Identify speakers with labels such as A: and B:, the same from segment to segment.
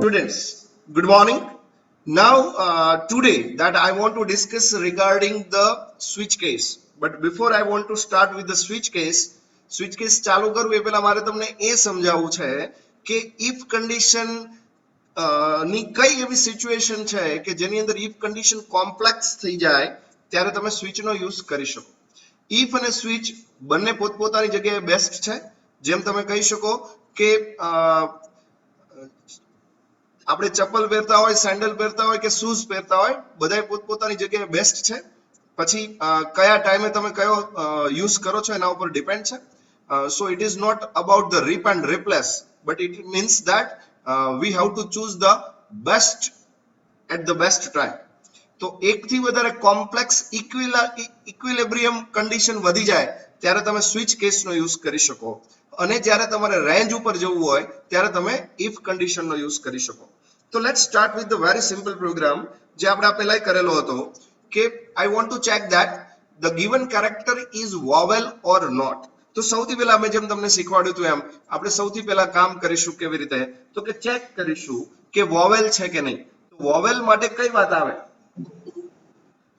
A: Students, good morning. Now, today that I want to discuss regarding the switch case. But before I want to start with the switch case ચાલુ કરવું એ પહેલા મારે તમને એ સમજાવવું છે કે if condition ની કઈ એવી સિચ્યુએશન છે કે જેની અંદર if condition કોમ્પ્લેક્સ થઈ જાય ત્યારે તમે સ્વિચનો યુઝ કરી શકો. if અને સ્વિચ બંને પોતપોતાની જગ્યાએ બેસ્ટ છે. જેમ તમે કહી શકો કે આપણે ચપ્પલ પહેરતા હોય, સેન્ડલ પહેરતા હોય કે શૂઝ પહેરતા હોય, બધાય પોતપોતાની જગ્યાએ બેસ્ટ છે. પછી કયા ટાઈમે તમે કયો યુઝ કરો છો એના ઉપર ડિપેન્ડ છે. So it is not about the rip and replace, but it means that we have to choose the best at the best time. તો એકથી વધારે કોમ્પ્લેક્સ ઇક્વિલિબ્રિયમ કન્ડિશન વધી જાય ત્યારે તમે સ્વિચ કેસનો યુઝ કરી શકો, અને જ્યારે તમારે રેન્જ ઉપર જવું હોય ત્યારે તમે ઇફ કન્ડિશનનો યુઝ કરી શકો. તો let's start with the very simple program જે આપણે પહેલા કરેલો હતો કે I want to check that the given character is vowel or not. તો સૌથી પહેલા મેં જેમ તમને શીખવાડ્યું હતું એમ આપણે સૌથી પહેલા કામ કરીશું કેવી રીતે, તો કે ચેક કરીશું કે વોવેલ છે કે નહીં. તો વોવેલ માટે કઈ વાત આવે?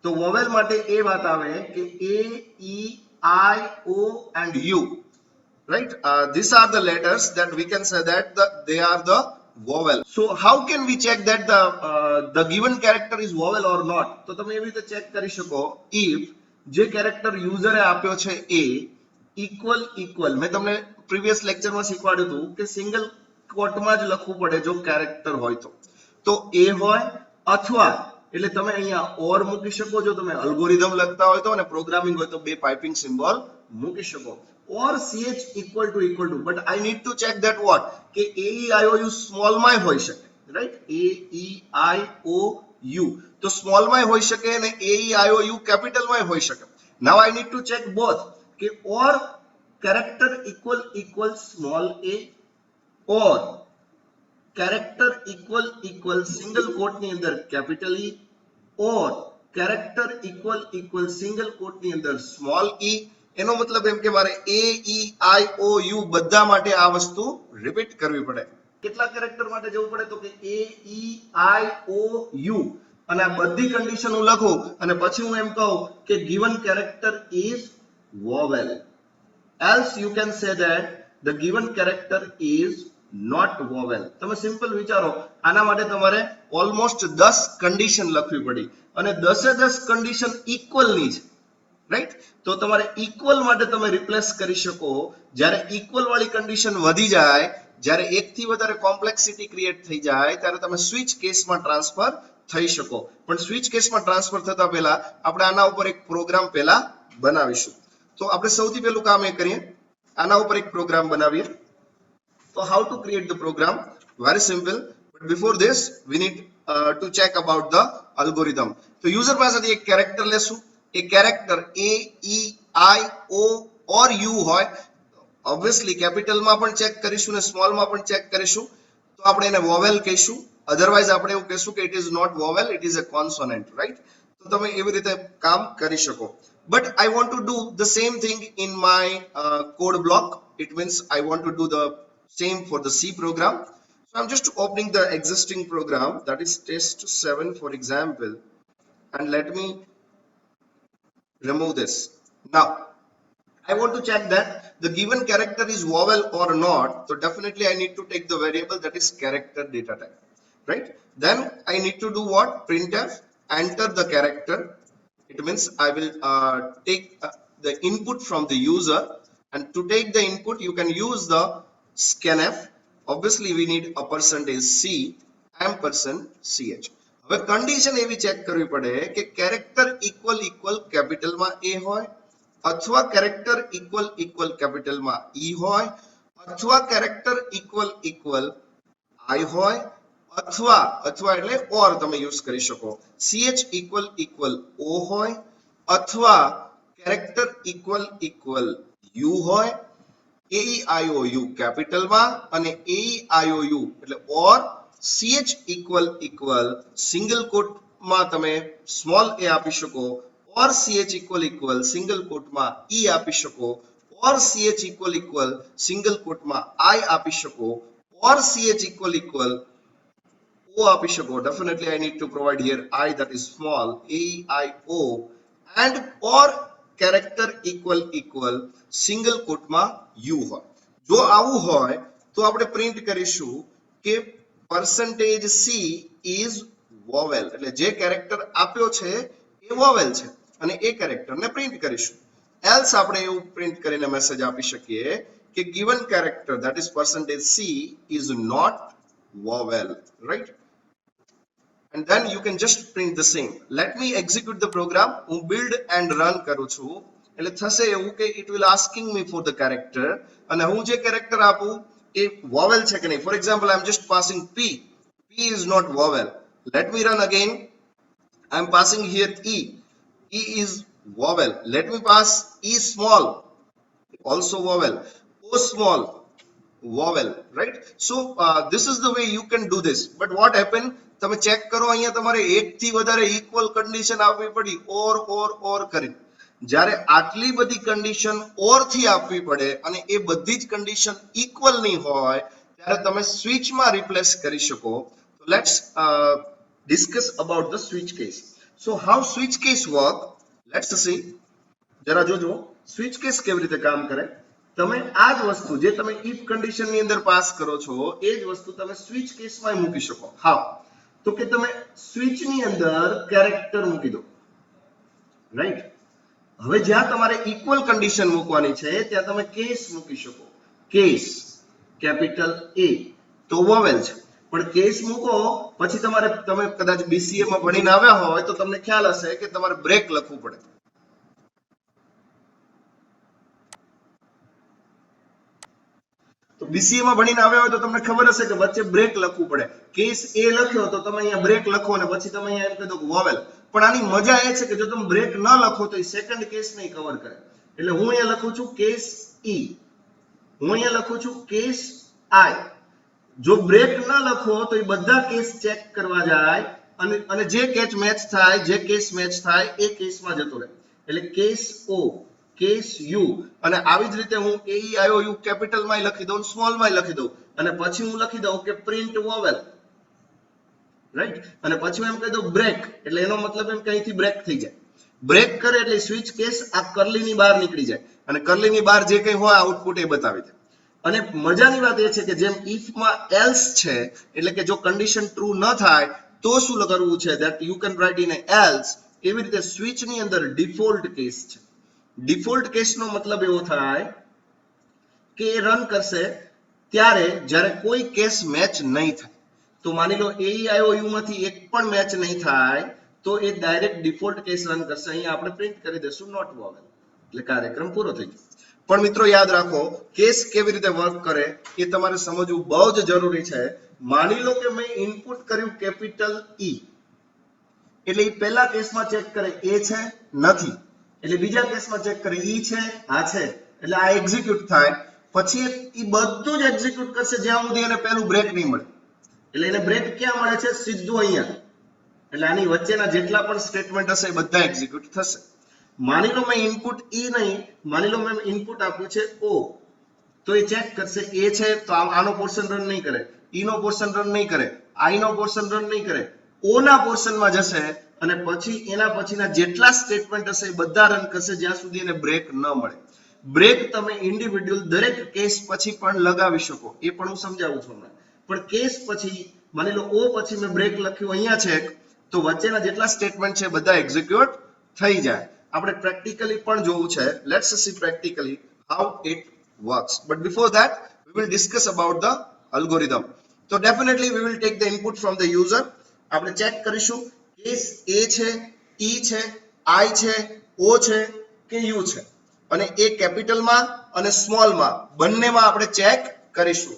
A: તો વોવેલ માટે એ વાત આવે કે A, E, I, O and U, right? These are the letters that we can say that they are the vowel. So how can we check that the given character is vowel or not? તો તમે એવી રીતે check કરી શકો if જે character યુઝરે આપ્યો છે A equal મેં તમને પ્રીવિયસ લેક્ચરમાં શીખવાડ્યું હતું કે સિંગલ કોટમાં જ લખવું પડે જો કેરેક્ટર હોય તો A હોય, અથવા એટલે તમે અહીંયા ઓર મૂકી શકો. જો તમે અલ્ગોરિધમ લખતા હોય તો અને પ્રોગ્રામિંગ હોય તો બે પાઇપિંગ સિમ્બોલ મૂકી શકો, or ch equal to, but I need to check that what કે a e i o u small માં હોઈ શકે, right? a e i o u તો સ્મોલ માં હોઈ શકે અને a e i o u capital માં હોઈ શકે. now I need to check both કે or character equal small a or character equal single quote ની અંદર capital E or character equal single quote ની અંદર સ્મોલ e. એનો મતલબ એમ કે મારે A, E, I, O, U બધા માટે આ વસ્તુ રિપીટ કરવી પડે. કેટલા કેરેક્ટર માટે જવું પડે? તો કે A, E, I, O, U અને આ બધી કન્ડિશન હું લખું અને પછી હું એમ કહું કે given character is vowel, else you can say that the given character is not vowel. તમે સિમ્પલ વિચારો, આના માટે તમારે ઓલમોસ્ટ 10 કન્ડિશન લખવી પડી અને 10 કન્ડિશન ઇક્વલ ની છે, રાઈટ? તો તમારે ઇક્વલ માટે તમે રિપ્લેસ કરી શકો. જ્યારે ઇક્વલ વાળી કન્ડિશન વધી જાય, જ્યારે એકથી વધારે કોમ્પ્લેક્સિટી ક્રિએટ થઈ જાય ત્યારે તમે સ્વિચ કેસમાં ટ્રાન્સફર થઈ શકો. પણ સ્વિચ કેસમાં ટ્રાન્સફર થતા પહેલા આપણે આના ઉપર એક પ્રોગ્રામ પહેલા બનાવીશું. તો આપણે સૌથી પહેલું કામ એ કરીએ, આના ઉપર એક પ્રોગ્રામ બનાવીએ. તો how to create the program? Very simple, but before this we need to check about the algorithm. તો યુઝર પાસેથી એક કેરેક્ટર લેશું. એ character A, E, I, O or U હોય, ઓબ્વિયસલી કેપિટલમાં પણ ચેક કરીશું ને સ્મોલમાં પણ ચેક કરીશું. તો આપણે એને વોવેલ કહીશું, અધરવાઇઝ આપણે એવું કહીશું કે it is not vowel, it is a consonant, right? તો તમે એવી રીતે કામ કરી શકો. But I want to do the same thing in my code block. It means I want to do the same for the C program. So I'm just opening the existing program, that is test 7 for example, and let me remove this. Now I want to check that the given character is vowel or not. So definitely I need to take the variable that is character data type, right? Then I need to do what? Printf, enter the character. It means I will take the input from the user, and to take the input you can use the scanf. Obviously we need a percentage C ampersand ch. હવે condition એવી check કરવી પડે કે character equal કેપિટલમાં A હોય, અથવા character equal કેપિટલમાં E હોય, અથવા character equal I હોય, અથવા એટલે ઓર તમે યુઝ કરી શકો ch ઇક્વલ O હોય, અથવા કેરેક્ટર ઇક્વલ U હોય, AEIOU કેપિટલમાં અને AEIOU એટલે ઓર ch ઇક્વલ સિંગલ કોટમાં તમે સ્મોલ a આપી શકો, ઓર ch ઇક્વલ સિંગલ કોટમાં e આપી શકો, ઓર ch ઇક્વલ સિંગલ કોટમાં I આપી શકો, ઓર ch ઇક્વલ O આપી શકો. Definitely I need to provide here I, that is small, A, I, O, and or character equal single quote માં U હોય. જો આવું હોય તો આપણે પ્રિન્ટ કરીશું કે percentage C is vowel, એટલે જે કેરેક્ટર આપ્યો છે એ vowel છે અને એ કેરેક્ટરને પ્રિન્ટ કરીશું. એલ્સ આપણે એવું પ્રિન્ટ કરીને મેસેજ આપી શકીએ કે given character, that is percentage C, is not vowel, right? And then you can just print the same. Let me execute the program. હું build and run કરું છું એટલે થશે એવું કે it will asking me for the character અને હું જે કેરેક્ટર આપું એ vowel છે કે નહીં. For example, I am just passing P. P is not vowel. Let me run again. I am passing here E. E is vowel. Let me pass E small, also vowel. O small, vowel, right? So this is the way you can do this. But what happened, તમે check કરો અહીંયા તમારે એક થી વધારે equal condition આપવી પડી ઓર કરીને. જ્યારે આટલી બધી કન્ડિશન ઓર થી આપવી પડે અને એ બધી જ કન્ડિશન ઇક્વલ નહીં હોય ત્યારે તમે સ્વિચ માં રિપ્લેસ કરી શકો. So let's discuss about the switch case. So how switch case work? Let's see. જરા જોજો સ્વિચ કેસ કેવી રીતે કામ કરે. તમે આ જ વસ્તુ જે તમે ઇફ કન્ડિશન ની અંદર પાસ કરો છો એ જ વસ્તુ તમે સ્વિચ કેસમાં મૂકી શકો. હાઉ? તો કે તમે સ્વિચ ની અંદર કેરેક્ટર મૂકી દો, રાઈટ? હવે જ્યાં તમારે ઇક્વલ કન્ડિશન મૂકવાની છે ત્યાં તમે કેસ મૂકી શકો. કેસ કેપિટલ A તો વોવેલ છે, પણ કેસ મૂકો પછી તમે કદાચ BCA માં ભણીને આવ્યા હોય તો તમને ખ્યાલ હશે કે તમારે બ્રેક લખવું પડે. તો BCA માં ભણીને આવ્યા હોય તો તમને ખબર હશે કે વચ્ચે બ્રેક લખવું પડે. કેસ A લખ્યો તો તમે અહીંયા બ્રેક લખો અને પછી તમે અહીંયા એમ કહી દો કે વોવેલ. પણ આની મજા એ છે કે જો તમે બ્રેક ન લખો તો એ સેકન્ડ કેસ નહીં કવર કરે. એટલે હું અહીંયા લખું છું કેસ E, હું અહીંયા લખું છું કેસ I. જો બ્રેક ન લખો તો એ બધા કેસ ચેક કરવા જાય અને જે કેચ મેચ થાય, જે કેસ મેચ થાય એ કેસમાં જતો રહે. એટલે કેસ O, કેસ U, અને આવી જ રીતે હું AEIOU કેપિટલ માં લખી દઉં, સ્મોલ માં લખી દઉં અને પછી હું લખી દઉં કે પ્રિન્ટ વોવેલ, રાઈટ? અને પછી હું એમ કહી દઉં બ્રેક, એટલે એનો મતલબ એમ કે અહીંથી બ્રેક થઈ જાય. બ્રેક કરે એટલે સ્વિચ કેસ આ કર્લીની બહાર નીકળી જાય અને કર્લીની બહાર જે કંઈ હોય આઉટપુટ એ બતાવી દે. અને મજાની વાત એ છે કે જેમ ઇફ માં એલ્સ છે, એટલે કે જો કન્ડિશન ટ્રુ ન થાય તો શું કરવું છે, that you can write in else, એવી રીતે સ્વિચ ની અંદર ડિફોલ્ટ કેસ છે. ડિફોલ્ટ કેસનો મતલબ એવો થાય કે એ રન કરશે ત્યારે જ્યારે કોઈ કેસ મેચ નહીં થાય. તો માની લો AEIOU માંથી એક પણ મેચ નહીં થાય તો એ ડાયરેક્ટ ડિફોલ્ટ કેસ રન કરશે. અહીંયા આપણે પ્રિન્ટ કરી દઈશું નોટ વોવેલ, એટલે કાર્યક્રમ પૂરો થઈ ગયો. પણ મિત્રો યાદ રાખો કેસ કેવી રીતે વર્ક કરે એ તમારે સમજવું બહુ જ જરૂરી છે. માની લો કે મેં ઇનપુટ કર્યું કેપિટલ E, એટલે એ પહેલા કેસમાં ચેક કરે એ છે નથી, એટલે બીજા કેસમાં ચેક કરે E છે હા છે, એટલે આ એક્ઝિક્યુટ થાય. પછી એ બધું જ એક્ઝિક્યુટ કરશે જ્યાં સુધી એને પહેલું બ્રેક નહીં મળે. એટલે એને બ્રેક ક્યાં મળે છે? સીધું અહીંયા. એટલે આની વચ્ચેના જેટલા પણ સ્ટેટમેન્ટ હશે એ બધા એક્ઝિક્યુટ થશે. માની લો મેં ઇનપુટ E નહીં, માની લો મેં ઇનપુટ આપ્યું છે O, તો એ ચેક કરશે એ છે તો આનો પોર્શન રન નહીં કરે, E નો પોર્શન રન નહીં કરે, I નો પોર્શન રન નહીં કરે, O ના પોર્શનમાં જશે અને પછી એના પછીના જેટલા સ્ટેટમેન્ટ હશે એ બધા રન કરશે જ્યાં સુધી એને બ્રેક ન મળે. બ્રેક તમે ઇન્ડિવિડ્યુઅલ દરેક કેસ પછી પણ લગાવી શકો, એ પણ હું સમજાવું છું હમણાં. પણ કેસ પછી માની લો O પછી મેં બ્રેક લખ્યું અહીંયા છે તો વચ્ચેના જેટલા સ્ટેટમેન્ટ છે બધા એક્ઝિક્યુટ થઈ જાય. આપણે પ્રેક્ટિકલી પણ જોવું છે. Let's see practically how it works. But before that we will discuss about the algorithm. So definitely we will take the input from the user. આપણે ચેક કરીશું કેસ A છે, E છે, I છે, O છે કે U છે, અને એ કેપિટલમાં અને સ્મોલમાં બંનેમાં આપણે ચેક કરીશું.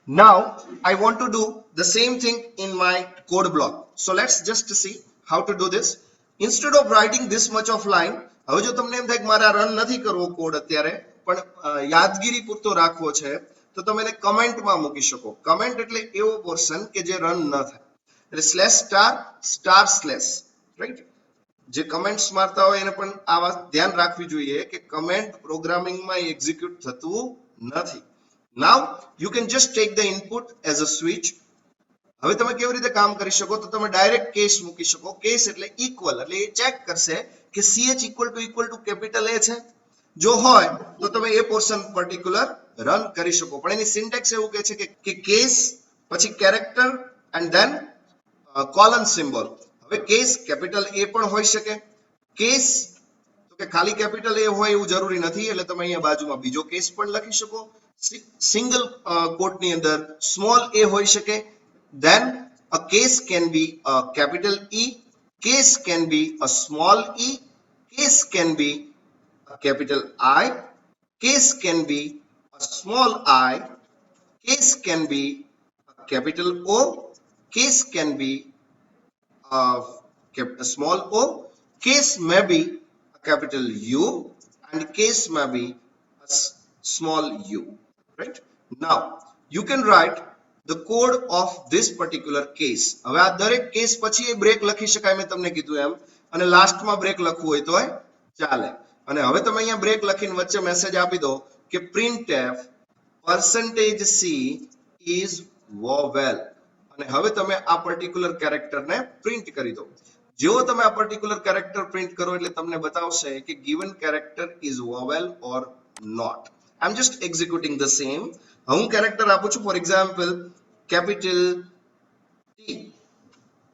A: Now I want to do the same thing in my code block. So let's just see how to do this. Instead of writing this much of line, હવે જો તમને એમ થાય કે મારે રન નથી કરવો કોડ અત્યારે પણ યાદગીરી પૂરતો રાખવો છે તો તમે એને કમેન્ટમાં મૂકી શકો. કમેન્ટ એટલે એવો પોર્શન કે જે રન ન થાય, એટલે સ્લેશ સ્ટાર સ્લેશ, રાઈટ? જે કમેન્ટ્સ મારતા હોય એને પણ આ વાત ધ્યાન રાખવી જોઈએ કે કમેન્ટ પ્રોગ્રામિંગમાં એક્ઝિક્યુટ થતું નથી. Now you can just take the input as a switch. હવે તમે કેવી રીતે કામ કરી શકો તો તમે ડાયરેક્ટ કેસ મૂકી શકો. કેસ એટલે ઇક્વલ, એટલે એ ચેક કરશે કે CH equal to capital A છે. જો હોય તો તમે એ પોર્શન પર્ટિક્યુલર રન કરી શકો. પણ એની સિન્ટેક્સ એવું કહે છે કે કેસ પછી character and then colon symbol. હવે કેસ કેપિટલ A પણ હોઈ શકે. કેસ તો કે ખાલી કેપિટલ A હોય એવું જરૂરી નથી, એટલે તમે અહીંયા બાજુમાં બીજો કેસ પણ લખી શકો. સિંગલ કોટની અંદર સ્મોલ a હોઈ શકે. Then a case can be a capital E, case can be a small e, case can be a capital I, case can be a small I, case can be a capital O, case can be a small o, case may be a capital U, and case may be a small u. Right? Now you can write the code of this particular case. હવે આ દરેક case પછી એ break લખી શકાય, મેં તમને કીધું એમ, અને લાસ્ટમાં બ્રેક લખવું હોય તો ચાલે. અને હવે તમે અહીંયા બ્રેક લખીને વચ્ચે મેસેજ આપી દો કે printf %c is vowel, અને હવે તમે આ પર્ટિક્યુલર કેરેક્ટરને પ્રિન્ટ કરી દો. જેવો તમે આ પર્ટિક્યુલર કેરેક્ટર પ્રિન્ટ કરો એટલે તમને બતાવશે કે given character is vowel or not. I'm just executing the same. હું કેરેક્ટર આપું છું, ફોર એક્ઝામ્પલ કેપિટલ T,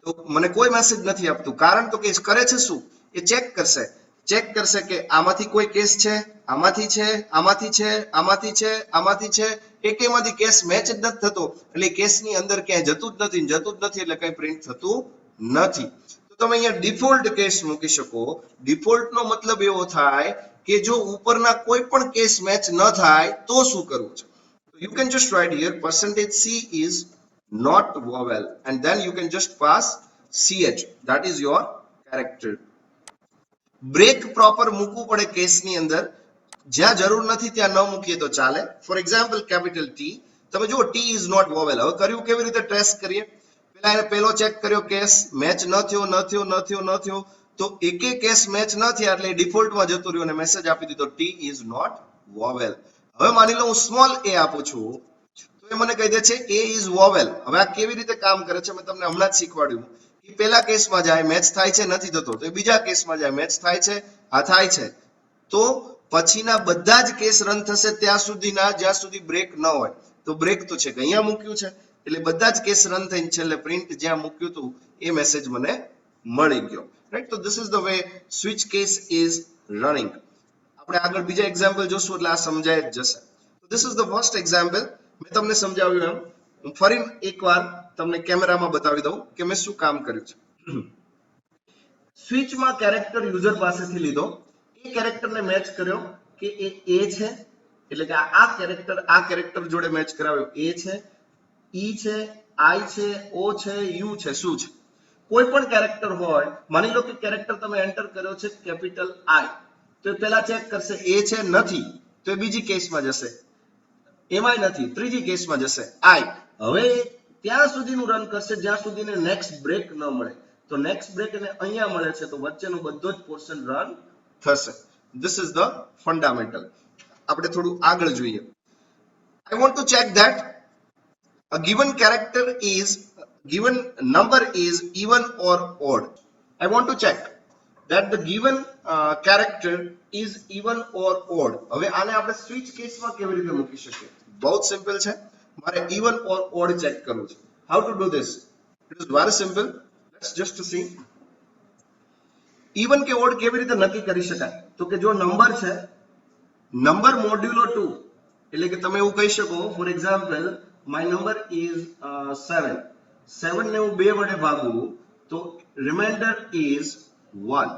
A: તો મને કોઈ મેસેજ નથી આપતું. કારણ તો કે કરે છે શું, એ ચેક કરશે કે આમાંથી કોઈ કેસ છે, આમાંથી છે, આમાંથી છે, આમાંથી છે, આમાંથી છે, એકેયમાંથી કેસ મેચ જ નથી થતો, એટલે કેસની અંદર ક્યાંય જતું જ નથી એટલે કંઈ પ્રિન્ટ થતું નથી. તો તમે અહીંયા ડિફોલ્ટ કેસ મૂકી શકો. ડિફોલ્ટ નો મતલબ એવો થાય કે જો ઉપરના કોઈ પણ કેસ મેચ ન થાય તો શું કરવું છે. You can just write here %c is not vowel, and then you can just pass ch, that is your character. Break proper મૂકવું પડે કેસની અંદર. જ્યાં જરૂર નથી ત્યાં ન મૂકીએ તો ચાલે. ફોર એક્ઝામ્પલ કેપિટલ T, તમે જુઓ T is not vowel. હવે કર્યું કેવી રીતે ટ્રેસ કરીએ, પેલો ચેક કર્યો કેસ મેચ ન થયો, તો એકે કેસ મેચ ન થયા એટલે ડિફોલ્ટમાં જતું રહ્યું અને મેસેજ આપી દીધો T is not vowel. હવે માની લો હું સ્મોલ a આપું છું તો એ મને કહી દે છે a is vowel. હવે આ કેવી રીતે કામ કરે છે મેં તમને હમણાં જ શીખવાડ્યું. એ પહેલા કેસમાં જાય, મેચ થાય છે, નથી થતો, તો એ બીજા કેસમાં જાય, મેચ થાય છે, આ થાય છે, તો પછીના બધા જ કેસ રન થશે ત્યાં સુધીના જ્યાં સુધી બ્રેક ન હોય. તો બ્રેક તો છે કે અહીંયા મૂક્યું છે એટલે બધા જ કેસ રન થઈને છેલ્લે પ્રિન્ટ જ્યાં મૂક્યું હતું એ મેસેજ મને મળી ગયો. રાઈટ? તો this is the way switch case is running. આપણે આગળ બીજા એક્ઝામ્પલ જોશું એટલે આ સમજાય જ જશે. This is the first example. મેં તમને સમજાવ્યું એમ હું ફરી એકવાર તમને કેમેરામાં બતાવી દઉં કે મેં શું કામ કર્યું છે. સ્વિચમાં કેરેક્ટર યુઝર પાસેથી લીધો, એ કેરેક્ટરને મેચ કર્યો કે એ A છે, એટલે કે આ કેરેક્ટર જોડે મેચ કરાવ્યો. A છે, E છે, I છે, O છે, U છે, શું છે, કોઈ પણ કેરેક્ટર હોય. માની લો કે કેરેક્ટર તમે એન્ટર કર્યો છે કેપિટલ I, તો એ પહેલા ચેક કરશે A છે, નથી, તો એ બીજી કેસમાં જશે, એમાંય નથી, ત્રીજી કેસમાં જશે I. હવે ત્યાં સુધીનું રન કરશે જ્યાં સુધીને નેક્સ્ટ બ્રેક ન મળે. તો નેક્સ્ટ બ્રેક એને અહીંયા મળે છે તો વચ્ચેનો બધો જ પોર્શન રન થશે. This is the fundamental. આપણે થોડું આગળ જોઈએ. I want to check that a given number is even or odd. I want to check that the given character is even or odd. હવે આને આપણે સ્વિચ કેસમાં કેવી રીતે મૂકી શકીએ? બહુ સિમ્પલ છે. મારે even or odd ચેક કરવું છે. How to do this? It is very simple. Let's just see. even કે odd કેવી રીતે નક્કી કરી શકાય? તો કે જો નંબર છે, નંબર મોડ્યુલો 2, એટલે કે તમે એવું કહી શકો for example my number is 7. 7 ને હું 2 વડે ભાગું તો રિમાઇન્ડર is 1.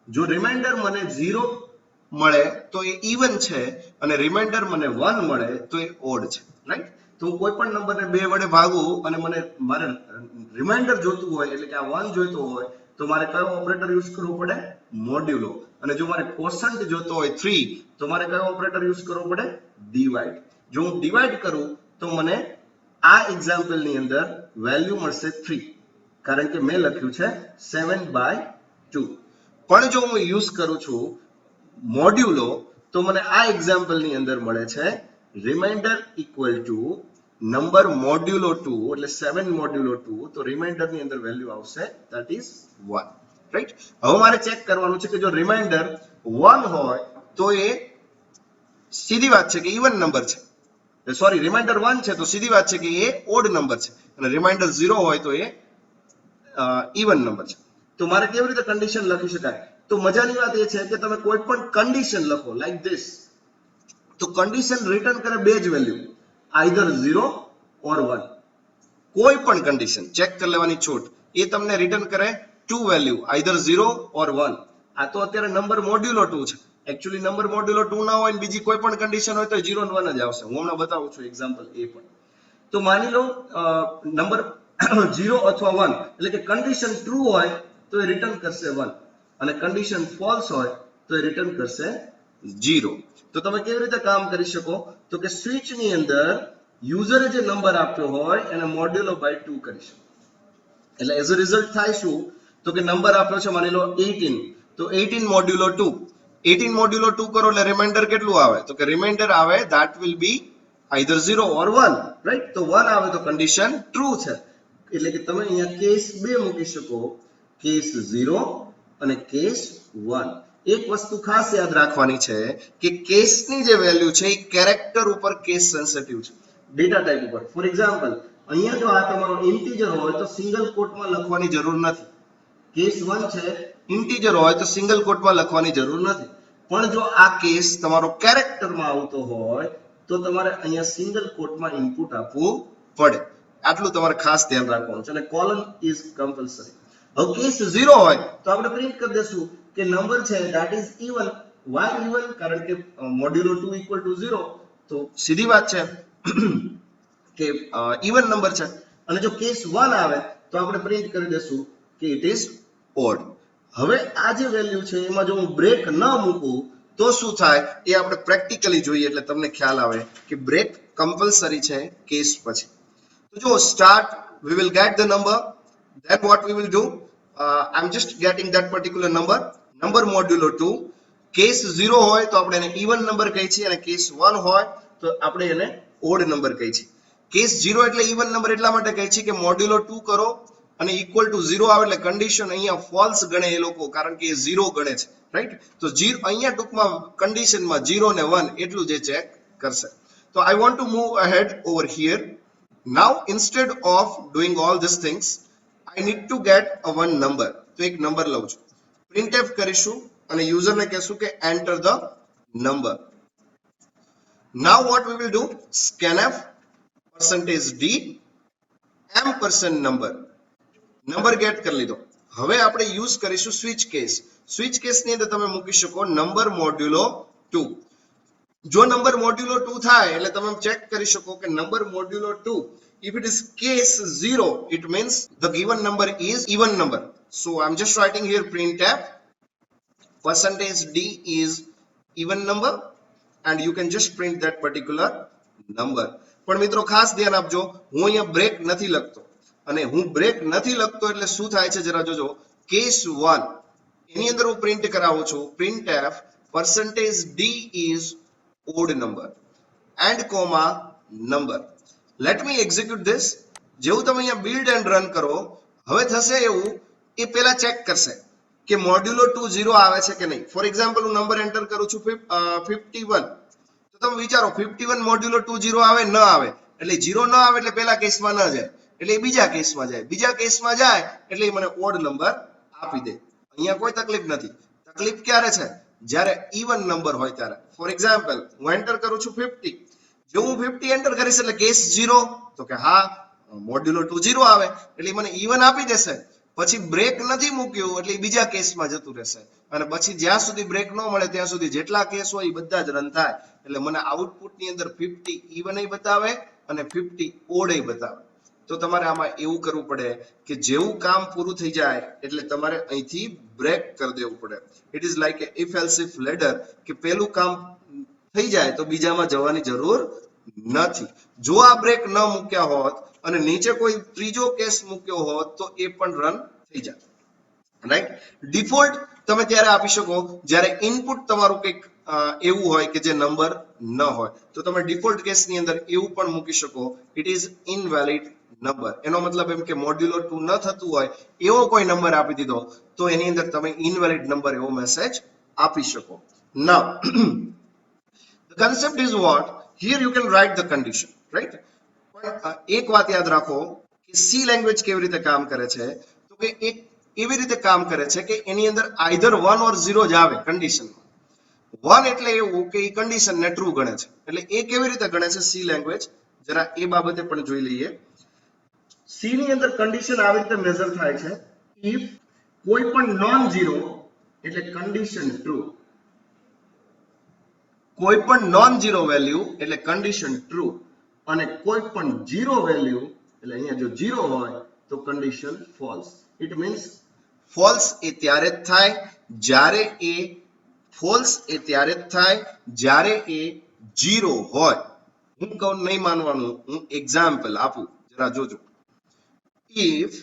A: જો રિમાઇન્ડર મને 0 મળે તો એ ઇવન છે અને રિમાઇન્ડર મને 1 મળે તો એ ઓડ છે. રાઈટ? તો હું કોઈ પણ નંબરને 2 વડે ભાગું અને મારે રિમાઇન્ડર જોતું હોય, એટલે કે આ 1 જોઈતો હોય, તો મારે કયો ઓપરેટર યુઝ કરવો પડે? મોડ્યુલો. અને જો મારે કોસન્ટ જોતો હોય 3 તો મારે કયો ઓપરેટર યુઝ કરવો પડે? ડિવાઇડ. જો હું ડિવાઇડ કરું તો મને આ એક્ઝામ્પલની અંદર વેલ્યુ મળશે 3, કારણ કે મેં લખ્યું છે 7/2. પણ જો હું યુઝ કરું છું મોડ્યુલો તો મને આ એક્ઝામ્પલની અંદર મળે છે
B: રિમાઇન્ડર ઇક્વલ ટુ નંબર મોડ્યુલો 2 એટલે 7 મોડ્યુલો 2, તો રિમાઇન્ડર ની અંદર વેલ્યુ આવશે that is 1, રાઈટ. હવે મારે ચેક કરવાનું છે કે જો રિમાઇન્ડર 1 હોય તો એ સીધી વાત છે કે ઇવન નંબર છે, સોરી રિમાઇન્ડર 1 છે તો સીધી વાત છે કે એ ઓડ નંબર છે, અને રિમાઇન્ડર 0 હોય તો એ ઇવન નંબર છે. તો મારે કેવી રીતે કન્ડિશન લખી શકાય? તો મજાની વાત એ છે કે તમે કોઈ પણ કન્ડિશન લખો લાઈક ધીસ, તો કન્ડિશન રિટર્ન કરે બે જ વેલ્યુ, આઈધર 0 ઓર 1. કોઈ પણ કન્ડિશન ચેક કરી લેવાની છૂટ, એ તમને રિટર્ન કરે ટુ વેલ્યુ, આઈધર 0 ઓર 1. આ તો અત્યારે નંબર મોડ્યુલો 2 છે. એકચ્યુઅલી નંબર મોડ્યુલો 2 ના હોય ને બીજી કોઈ પણ કન્ડિશન હોય તો 0 અને 1 જ આવશે. હું હમણાં બતાવું છું એક્ઝામ્પલ એ પણ. તો માની લો નંબર 0 અથવા 1 એટલે કે કન્ડિશન ટ્રુ હોય તો એ રિટર્ન કરશે 1 અને કન્ડિશન ફોલ્સ હોય તો એ રિટર્ન કરશે 0. તો તમે કેવી રીતે કામ કરી શકો? તો કે સ્વિચ ની અંદર યુઝરે જે નંબર આપ્યો હોય એને મોડ્યુલો બાય 2 કરી શકો. એટલે એઝ અ રિઝલ્ટ થાય શું? તો કે નંબર આપ્યો છે માની લો 18, તો 18 મોડ્યુલો 2, 18 મોડ્યુલો 2 કરો એટલે રિમાઇન્ડર કેટલું આવે? તો કે રિમાઇન્ડર આવે that will be either 0 or 1, right. તો 1 આવે તો કન્ડિશન ટ્રુ છે. એટલે કે તમે અહીંયા કેસ 2 મૂકી શકો, કેસ 0 અને કેસ 1. એક વસ્તુ ખાસ યાદ રાખવાની છે કે કેસની જે વેલ્યુ છે એ કેરેક્ટર ઉપર કેસ સેન્સિટિવ છે, ડેટા ટાઈપ ઉપર. ફોર એક્ઝામ્પલ અહીંયા જો આ તમારો ઇન્ટીજર હોય તો સિંગલ કોટમાં લખવાની જરૂર નથી. કેસ 1 છે, ઇન્ટીજર હોય તો સિંગલ કોટમાં લખવાની જરૂર નથી. પણ જો આ કેસ તમારો કેરેક્ટરમાં આવતો હોય તો તમારે અહીંયા સિંગલ કોટમાં ઇનપુટ આપવું પડે. આટલું તમારે ખાસ ધ્યાન રાખવાનું છે, અને કોલન ઇઝ કમ્પલસરી. હવે કેસ 0 હોય તો આપણે પ્રિન્ટ કરી દેશું કે નંબર છે that is even. why even? કારણ કે મોડ્યુલો 2 equal to 0, તો સીધી વાત છે કે ઇવન નંબર છે. અને જો કેસ 1 આવે તો આપણે પ્રિન્ટ કરી દેશું કે ઇટ ઇઝ ઓડ. હવે આ જે વેલ્યુ છે એમાં જો હું બ્રેક ન મૂકું તો શું થાય એ આપણે પ્રેક્ટિકલી જોઈએ એટલે તમને ખ્યાલ આવે કે બ્રેક કમ્પલસરી છે કેસ પછી. તો જો start we will get the number, then what we will do, I'm just getting that particular number modulo 2. Case 0 હોય તો આપણે એને ઇવન નંબર કહી છીએ અને કેસ 1 હોય તો આપણે એને ઓડ નંબર કહી છીએ. કેસ 0 એટલે ઇવન નંબર એટલા માટે કહે છે કે મોડ્યુલો 2 કરો અને ઇક્વલ ટુ 0 આવે એટલે કન્ડિશન અહીંયા ફોલ્સ ગણે એ લોકો, કારણ કે એ 0 ગણે છે, રાઈટ. તો અહીંયા ટૂંકમાં કન્ડિશનમાં 0 ને 1 એટલું જે ચેક કરશે. તો I want to move ahead over here. Now instead of doing all these things I need to get a one number. તો એક નંબર લઉં છું, printf કરીશું અને યુઝર ને કહેશું કે enter the number. Now what we will do, scanf %d ampersand number get કરી લીધો. હવે આપણે યુઝ કરીશું સ્વિચ કેસ. સ્વિચ કેસ ની અંદર તમે મૂકી શકો નંબર મોડ્યુલો 2. જો નંબર મોડ્યુલો 2 થાય એટલે તમે ચેક કરી શકો કે નંબર મોડ્યુલો 2, if it is case 0 it means the given number is even number. So I'm just writing here printf %d is even number and you can just print that particular number. પણ મિત્રો ખાસ ધ્યાન આપજો, હું અહીંયા break નથી લખતો, અને હું બ્રેક નથી લખતો એટલે શું થાય છે જરા જોજો. કેસ 1 એની અંદર હું પ્રિન્ટ કરાવું છું printf %d is odd number and comma number. Let me execute this. જેવું તમે અહીંયા બિલ્ડ એન્ડ રન કરો, હવે થશે એવું એ પહેલા ચેક કરશે કે મોડ્યુલો 2 0 આવે છે કે નહીં. ફોર એક્ઝામ્પલ હું નંબર એન્ટર કરું છું 51, તો તમે વિચારો 51 મોડ્યુલો 2 0 આવે ન આવે, એટલે 0 ન આવે એટલે પહેલા કેસમાં ન જાય એટલે એ બીજા કેસમાં જાય, બીજા કેસમાં જાય એટલે એ મને ઓડ નંબર આપી દે. અહીંયા કોઈ તકલીફ નથી. તકલીફ ક્યારે છે? જ્યારે ઇવન નંબર હોય ત્યારે. ફોર એક્ઝામ્પલ હું એન્ટર કરું છું 50, જો હું 50 એન્ટર કરીશ એટલે કેસ 0, તો કે હા મોડ્યુલો 2 0 આવે એટલે મને ઇવન આપી દેશે. પછી બ્રેક નથી મૂક્યું એટલે બીજા કેસમાં જતું રહેશે, અને પછી જ્યાં સુધી બ્રેક ન મળે ત્યાં સુધી જેટલા કેસ હોય એ બધા જ રન થાય. એટલે મને આઉટપુટ ની અંદર 50 ઇવન બતાવે અને 50 ઓડ બતાવે. તો તમારે આમાં એવું કરવું પડે કે જેવું કામ પૂરું થઈ જાય એટલે તમારે અહીંથી બ્રેક કરી દેવું પડે. It is like if else if ladder, કે પેલું કામ થઈ જાય તો બીજામાં જવાની જરૂર નથી. જો આ બ્રેક ન મૂક્યા હોત અને નીચે કોઈ ત્રીજો કેસ મૂક્યો હોત તો એ પણ રન થઈ જાય, રાઈટ. ડિફોલ્ટ તમે ત્યારે આપી શકો જ્યારે ઇનપુટ તમારું કંઈક
A: એવું હોય કે જે નંબર ન હોય, તો તમે ડિફોલ્ટ કેસની અંદર એવું પણ મૂકી શકો ઇટ ઇઝ ઇનવેલિડ નંબર. એનો મતલબ એમ કે મોડ્યુલો 2 ન થતું હોય એવો કોઈ નંબર આપી દીધો તો એની અંદર તમે ઇનવેલિડ નંબર એવો મેસેજ આપી શકો. નાઉ the concept is what? Here you can write the condition, right? પણ એક વાત યાદ રાખો કે સી લેંગ્વેજ કેવી રીતે કામ કરે છે, તો કે એક એવી રીતે કામ કરે છે કે એની અંદર આઈધર 1 ઓર 0 જ આવે કન્ડિશનમાં. 1 એટલે એવું કે એ કન્ડિશન ને ટ્રુ ગણે છે. એટલે એ કેવી રીતે ગણે છે સી લેંગ્વેજ, જરા એ બાબતે પણ જોઈ લઈએ. સી ની અંદર કન્ડિશન આવી રીતે મેઝર થાય છે. ઇફ કોઈ પણ નોન ઝીરો એટલે કન્ડિશન ટ્રુ, કોઈ પણ નોન ઝીરો વેલ્યુ એટલે કન્ડિશન ટ્રુ, અને કોઈ પણ ઝીરો વેલ્યુ એટલે અહીંયા જો ઝીરો હોય તો condition false. It means false એ ત્યારે જ થાય જ્યારે એ ફોલ્સ એ ત્યારે જ થાય જ્યારે એ ઝીરો હોય. હું કહું નહીં માનવાનું, હું એક્ઝામ્પલ આપું, જરા જોજો. ઇફ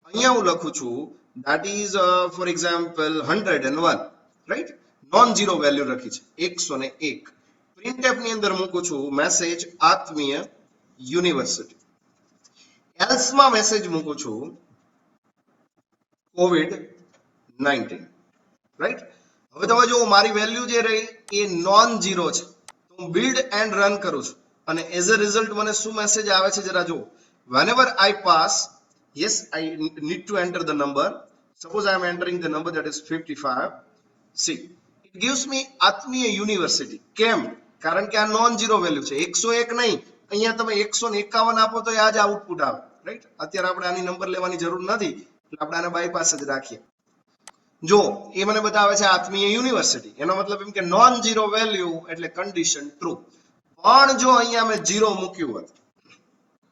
A: અહીંયા હું લખું છું that is for example 101, right? Non zero value રાખી છે 101. printf ની અંદર મૂકું છું મેસેજ આત્મીય યુનિવર્સિટી. else માં મેસેજ મૂકું છું COVID-19, રાઈટ? હવે તમે જો મારી વેલ્યુ જે રહી એ નોન ઝીરો છે, તો હું બિલ્ડ એન્ડ રન કરું છું અને એઝ અ રિઝલ્ટ મને શું મેસેજ આવે છે જરા જો. whenever I pass, yes, I need to enter the number. Suppose I am entering the number that is 55. See, it gives me Atmiya university. કેમ? કારણ કે આ નોન ઝીરો વેલ્યુ છે. 101 નહીં, અહીંયા તમે 151 આપો તો આ જ આઉટપુટ આવે, રાઈટ? અત્યારે આપણે આની નંબર લેવાની જરૂર નથી એટલે આપણે આને બાયપાસ જ રાખીએ. જો એ મને બતાવે છે આત્મીય યુનિવર્સિટી, એનો મતલબ એમ કે નોન ઝીરો વેલ્યુ એટલે કન્ડિશન ટ્રુ. પણ જો અહીંયા મેં ઝીરો મૂક્યું હોત,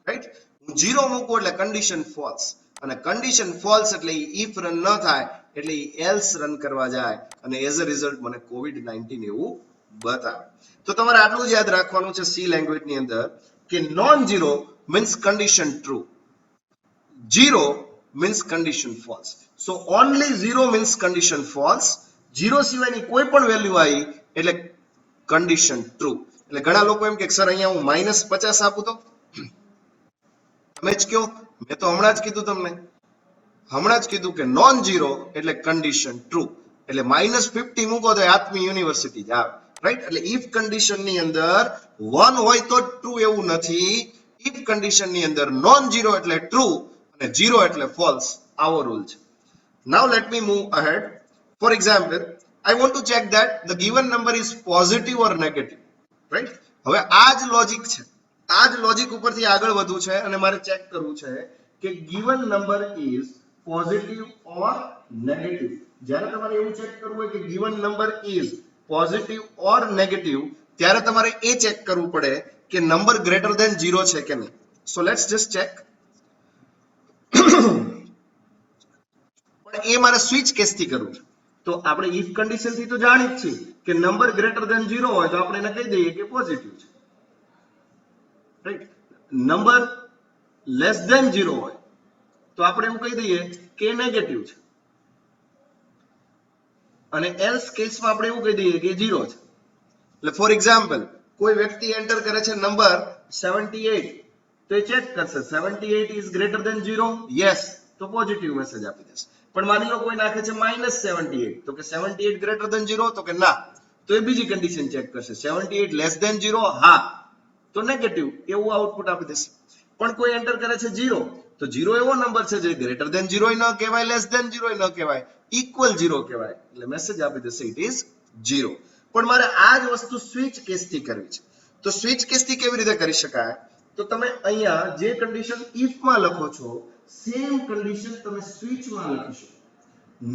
A: રાઈટ? હું ઝીરો મૂકું એટલે કન્ડિશન ફોલ્સ, અને કન્ડિશન ફોલ્સ એટલે ઇફ રન ન થાય એટલે એલ્સ રન કરવા જાય અને એઝ અ રિઝલ્ટ મને COVID-19 એવું બતાવે. તો તમારે આટલું જ યાદ રાખવાનું છે સી લેંગ્વેજ ની અંદર કે non zero means condition true, zero means condition false. So only 0 means condition false. 0 સિવાયની કોઈ પણ વેલ્યુ આવી એટલે condition true. એટલે ઘણા લોકો એમ કે સર અહીંયા હું -50 આપું તો તમે જ કયો, મેં તો હમણાં જ કીધું તમને, હમણાં જ કીધું કે નોન ઝીરો એટલે condition true. એટલે -50 મૂકો તો આત્મી યુનિવર્સિટી જ આવે, રાઈટ? એટલે if condition ની અંદર 1 હોય તો ટ્રુ એવું નથી. if condition ની અંદર નોન ઝીરો એટલે ટ્રુ અને ઝીરો એટલે ફોલ્સ, આવો રૂલ છે. Now let me move ahead. For example, I want to check that the given number is positive or negative, right? હવે આ જ લોજિક છે, આ જ લોજિક ઉપરથી આગળ વધવું છે અને મારે ચેક કરવું છે કે given number is positive or negative. જ્યારે તમારે એવું ચેક કરવું હોય કે given number is positive or negative, ત્યારે તમારે એ ચેક કરવું પડે કે નંબર ગ્રેટર ધેન 0 છે કે નહીં. So let's just check. પણ એ મારે સ્વિચ કેસથી કરવું છે. તો આપણે ઇફ કન્ડિશન થી તો જાણી જ છીએ કે નંબર ગ્રેટર ધેન 0 હોય તો આપણે એને કહી દઈએ કે પોઝિટિવ છે, રાઈટ? નંબર લેસ ધેન 0 હોય તો આપણે એવું કહી દઈએ કે નેગેટિવ છે, અને એલ્સ કેસમાં આપણે એવું કહી દઈએ કે 0 છે. એટલે ફોર એક્ઝામ્પલ કોઈ વ્યક્તિ એન્ટર કરે છે નંબર 78, તો એ ચેક કરશે 78 ઇઝ ગ્રેટર ધેન 0, યસ, તો પોઝિટિવ મેસેજ આપી દેશે. પણ માની લો કોઈ નાખે છે -78, તો કે 78 ગ્રેટર ધેન 0, તો કે ના, તો એ બીજી કન્ડિશન ચેક કરશે 78 લેસ ધેન 0, હા, તો નેગેટિવ એવું આઉટપુટ આપી દેશે. પણ કોઈ એન્ટર કરે છે 0, તો 0 એવો નંબર છે જે ગ્રેટર ધેન 0 ન કહેવાય, લેસ ધેન 0 ન કહેવાય, ઇક્વલ 0 કહેવાય, એટલે મેસેજ આપી દેશે ઇટ ઇઝ 0. પણ મારે આ જ વસ્તુ સ્વિચ કેસથી કરવી છે. તો સ્વિચ કેસથી કેવી રીતે કરી શકાય? તો તમે અહીંયા જે કન્ડિશન ઇફ માં લખો છો સેમ કન્ડિશન તમે સ્વિચ માં લખીશો,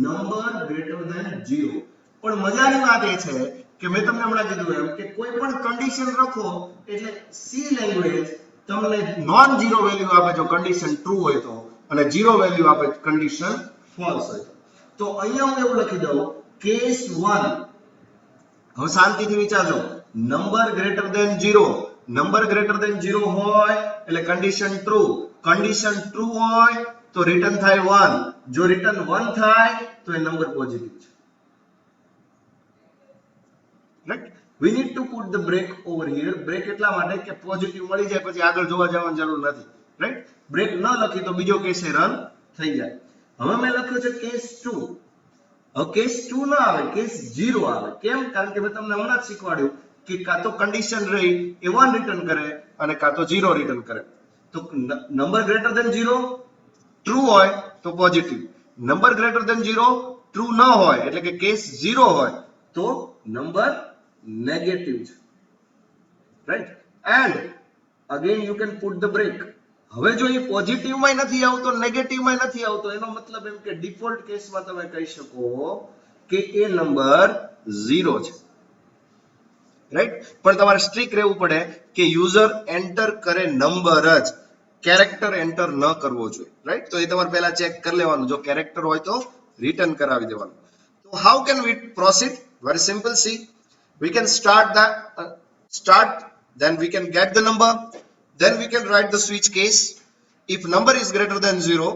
A: નંબર ગ્રેટર ધેન 0. પણ મજાની વાત એ છે કે મેં તમને હમણાં કીધું એમ કે કોઈ પણ કન્ડિશન લખો એટલે સી લેંગ્વેજ તમને નોન ઝીરો વેલ્યુ આપે જો કન્ડિશન ટ્રુ હોય તો, અને ઝીરો વેલ્યુ આપે કન્ડિશન ફોલ્સ હોય તો. અહીંયા હું એવું લખી દઉં કેસ 1. હવે શાંતિથી વિચારજો, number greater than 0, number greater than 0 હોય એટલે કન્ડિશન ટ્રુ, કન્ડિશન ટ્રુ હોય તો રિટર્ન થાય 1, જો રિટર્ન 1 થાય તો એ નંબર પોઝિટિવ છે,
B: we need to put the break over here. break એટલા માટે કે પોઝિટિવ મળી જાય પછી આગળ જોવા જવાની જરૂર નથી, રાઈટ? બ્રેક ન લખી તો બીજો કેસ રન થઈ જાય. હવે મેં લખ્યું છે કેસ 2. હવે કેસ 2 ના આવે, કેસ 0 આવે. કેમ? કારણ કે મેં તમને હમણાં જ શીખવાડ્યું કે કાં તો કન્ડિશન રહી એ 1 રિટર્ન કરે અને કાં તો 0 રિટર્ન કરે. તો નંબર ગ્રેટર ધેન 0 ટ્રુ હોય તો positive, number greater than 0 true ન હોય એટલે કે કેસ 0 હોય તો નંબર નેગેટિવ છે, right? And again you can put the break. હવે જો એ પોઝિટિવ માં નથી આવતો, નેગેટિવ માં નથી આવતો, એનો મતલબ એમ કે ડિફોલ્ટ કેસમાં તમે કહી શકો કે એ નંબર 0 છે, રાઈટ? પણ તમારે સ્ટ્રિક્ટ રહેવું પડે કે યુઝર એન્ટર કરે નંબર જ, કેરેક્ટર એન્ટર ન કરવો જોઈએ, રાઈટ? તો એ તમારે પહેલા ચેક કરી લેવાનું, જો કેરેક્ટર હોય તો રિટર્ન કરાવી દેવાનું. તો how can we proceed? Very simple. C, we can start, then we can get the number, then we can write the switch case. If number is greater than 0,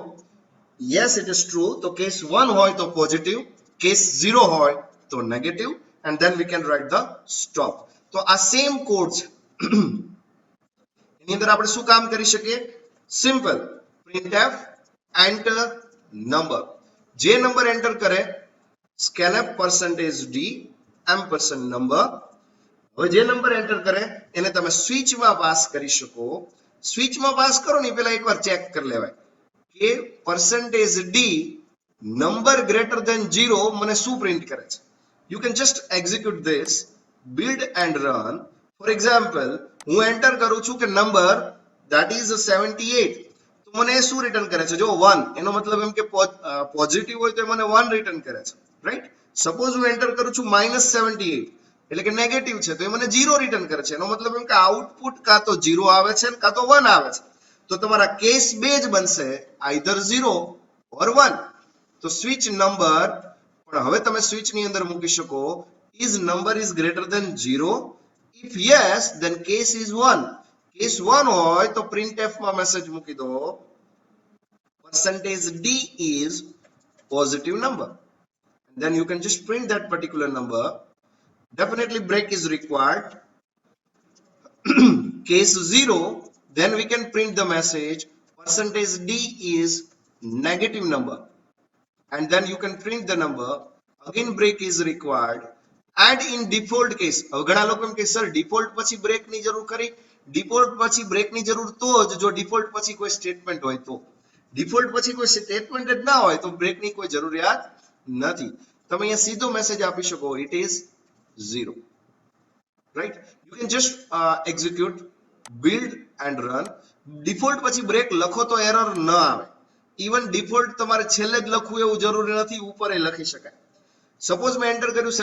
B: yes it is true, તો case 1 હોય તો positive, case 0 હોય તો negative, and then we can write the stop. તો આ same code છે. એની અંદર આપણે શું કામ કરી શકીએ? Simple, printf enter number. જે નંબર એન્ટર કરે scanf %d ampersand number. હવે જે નંબર એન્ટર કરે એને તમે સ્વિચમાં પાસ કરી શકો. સ્વિચમાં પાસ કરો ને પહેલા એકવાર ચેક કરી લેવાય કે %d નંબર ગ્રેટર ધેન 0 મને શું પ્રિન્ટ કરે છે. You can just execute this, build and run. For example, હું એન્ટર કરું છું કે નંબર ધેટ ઇઝ 78, તો મને શું રિટર્ન કરે છે? જો 1, એનો મતલબ એમ કે પોઝિટિવ હોય તો મને 1 રિટર્ન કરે છે, રાઈટ? સપોઝ હું એન્ટર કરું છું -78 એટલે કે નેગેટિવ છે, તો એ મને 0 રિટર્ન કરે છે. એનો મતલબ એમ કે આઉટપુટ કાં તો 0 આવે છે કાં તો 1 આવે છે. તો તમારા કેસ 2 જ બનશે, આઈધર 0 ઓર 1. તો સ્વિચ નંબર પણ હવે તમે સ્વિચ ની અંદર મૂકી શકો is number is greater than 0. if yes, then case is 1. Case 1 હોય તો printf માં મેસેજ મૂકી દો %d is positive number. Then you can just print that particular number. Definitely break is required. Case 0, then we can print the message %d is negative number, and then you can print the number. Again break is required. And in default case, હવે ઘણા લોકો એમ કે sir default પછી break ની જરૂર કરી? Default પછી break ની જરૂર તો જ જો ડિફોલ્ટ પછી કોઈ સ્ટેટમેન્ટ હોય તો. ડિફોલ્ટ પછી કોઈ સ્ટેટમેન્ટ જ ના હોય તો બ્રેક ની કોઈ જરૂરિયાત નથી. તમે અહીંયા સીધો મેસેજ આપી શકો, it is 0, right? You can just execute, build and run. Default પછી બ્રેક લખો તો એરર ન આવે. ઇવન ડિફોલ્ટ તમારે છેલ્લે જ લખવું એવું જરૂરી નથી, ઉપર એ લખી શકાય. સપોઝ મેં એન્ટર કર્યું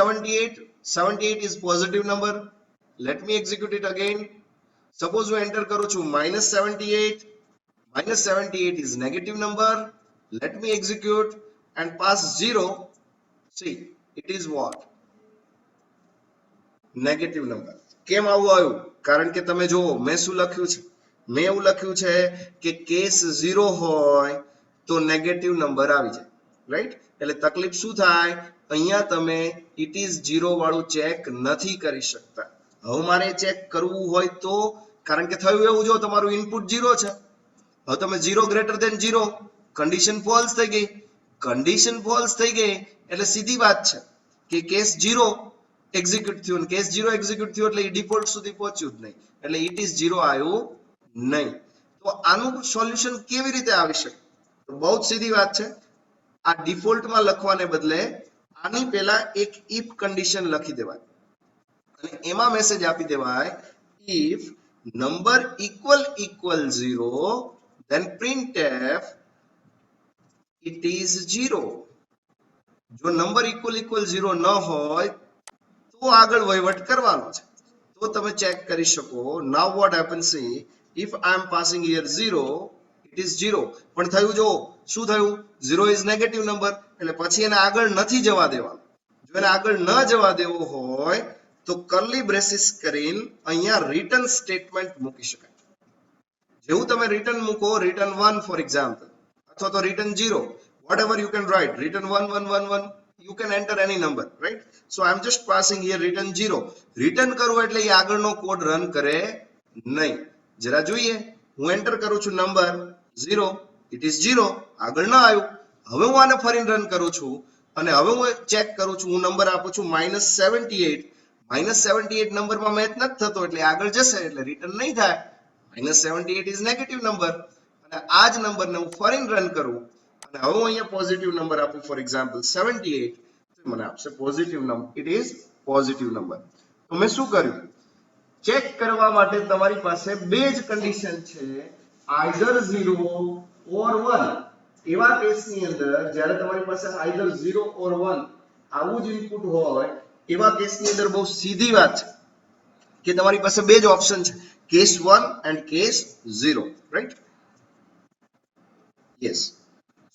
B: 78 is positive number. Let me execute it again. Suppose હું એન્ટર કરું છું -78 is negative number. Let me execute and pass 0. See, it is what? Negative number. કેમ આવું આવ્યું? કારણ કે તમે જુઓ મેં શું લખ્યું છે. મેં એવું લખ્યું છે કે કેસ 0 હોય તો નેગેટિવ નંબર આવી જાય, રાઈટ? એટલે તકલીફ શું થાય? અહીંયા તમે it is 0 વાળું ચેક નથી કરી શકતા. હવે મારે ચેક કરવું હોય તો, કારણ કે થયું એવું, જો તમારું ઇનપુટ 0 છે, હવે તમે 0 ગ્રેટર ધેન 0, કન્ડિશન ફોલ્સ થઈ ગઈ. કન્ડિશન ફોલ્સ થઈ ગઈ એટલે સીધી વાત છે કે કેસ 0 એક્ઝિક્યુટ થયું, અને કેસ 0 એક્ઝિક્યુટ થયું એટલે ડિફોલ્ટ સુધી પહોંચ્યું જ નહીં, એટલે it is 0 આવ્યું નહીં. તો આનું સોલ્યુશન કેવી રીતે આવી શકે? તો બહુ જ સીધી વાત છે. આ ડિફોલ્ટમાં લખવાને બદલે આની પહેલા એક if કન્ડિશન લખી દેવાય અને એમાં મેસેજ આપી દેવાય if number equal 0, then printf it is 0. જો નંબર equal 0 ન હોય તો આગળ વહીવટ કરવાનો છે. તો તમે ચેક કરી શકો. now what happens is if I am passing here 0, it is 0. પણ થયું, જો શું થયું? 0 is negative number, એટલે પછી એને આગળ નથી જવા દેવાનું. જો એને આગળ ન જવા દેવો હોય તો કર્લી બ્રેસીસ કરીને અહીંયા રિટર્ન સ્ટેટમેન્ટ મૂકી શકાય. જેવું તમે રિટર્ન મૂકો, રિટર્ન 1 ફોર એક્ઝામ્પલ, અથવા તો return 0, whatever you can write, return 1 1 1 1,
A: you can enter any number, right? So I'm just passing here return 0. Return કરવું એટલે એ આગળનો કોડ રન કરે નહીં. જરા જોઈએ, હું એન્ટર કરું છું નંબર 0, it is 0, આગળ ન આવ્યું. હવે હું આને ફરીને રન કરું છું અને હવે હું ચેક કરું છું, હું નંબર આપું છું -78. -78 નંબરમાં મેચ નથી થતો એટલે આગળ જશે એટલે રિટર્ન નહીં થાય. -78 ઇઝ નેગેટિવ નંબર અને આ જ નંબરને હું ફરીને રન કરું અને હવે હું અહીંયા પોઝિટિવ નંબર આપું, ફોર એક્ઝામ્પલ 78, તો મને આપશે positive number. It is positive number. તો મેં શું કર્યું, ચેક કરવા માટે તમારી પાસે બે જ કન્ડિશન છે, આઈધર 0 ઓર 1. એવા કેસની અંદર જ્યારે તમારી પાસે આઈધર 0 ઓર 1 આવું જ ઇનપુટ હોય એવા કેસની અંદર બહુ સીધી વાત છે કે તમારી પાસે બે જ ઓપ્શન છે, case 1 and case 0, right? Yes.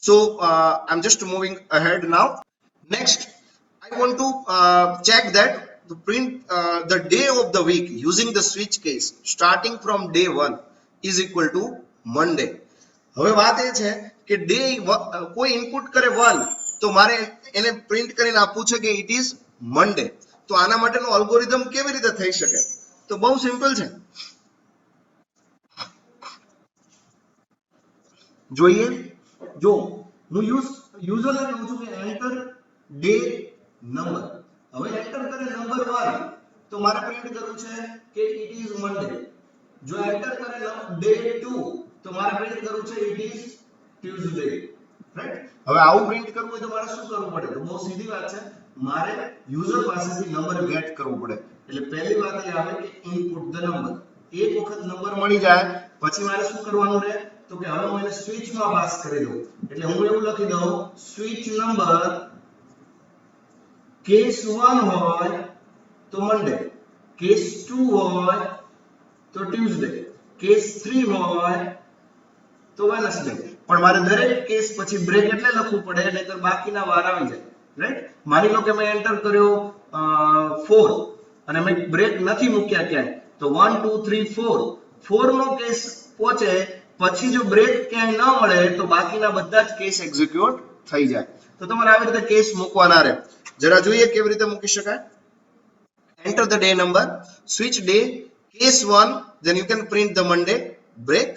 A: So I'm just moving ahead now. Next, I want to check that the print the day of the week using the switch case starting from day 1 is equal to Monday. હવે વાત એ છે કે day કોઈ input કરે 1 તો મારે એને print કરીને આપવું છે કે ઇટ ઇઝ મંડે. તો આના માટેનો અલ્ગોરિધમ કેવી રીતે થઈ શકે? તો બહુ સિમ્પલ છે. જોઈએ, જો હું યુઝરને કહું છું કે એન્ટર ડે નંબર. હવે એન્ટર કરે નંબર 1 તો મારે પ્રિન્ટ કરવું છે કે ઇટ ઇઝ મંડે. જો એન્ટર કરે ડે 2 તો મારે પ્રિન્ટ કરવું છે ઇટ ઇઝ ટ્યુઝડે, રાઈટ? હવે આવું પ્રિન્ટ કરવું હોય તો મારે શું કરવું પડે? તો બહુ સીધી વાત છે, મારે યુઝર પાસેથી નંબર ગેટ કરવો પડે. એટલે પહેલી વાત એ આવે કે ઇનપુટ ધ નંબર. એક વખત નંબર મળી જાય પછી મારે શું કરવાનું રહે? તો કે હવે હું એને સ્વિચમાં પાસ કરી દઉં. એટલે હું એવું લખી દઉં, સ્વિચ નંબર કેસ 1 હોય તો મંડે, કેસ 2 હોય તો ટ્યુઝડે, કેસ 3 હોય તો વેનસડે. પણ મારે દરેક કેસ પછી બ્રેક એટલે લખવું પડે નહીતર બાકીના વાર આવી જાય, રાઈટ? માની લો કે મેં એન્ટર કર્યો 4 અને મેં બ્રેક નથી મૂક્યા ક્યાંય, તો 1 2 3 4 નો કેસ પહોંચે પછી જો બ્રેક ક્યાંય ન મળે તો બાકીના બધા જ કેસ એક્ઝિક્યુટ થઈ જાય. તો તમારે આવી રીતે કેસ મૂકવાના રહે. જરા જોઈએ કેવી રીતે મૂકી શકાય. enter the day number, switch day, case 1 then you can print the Monday, break.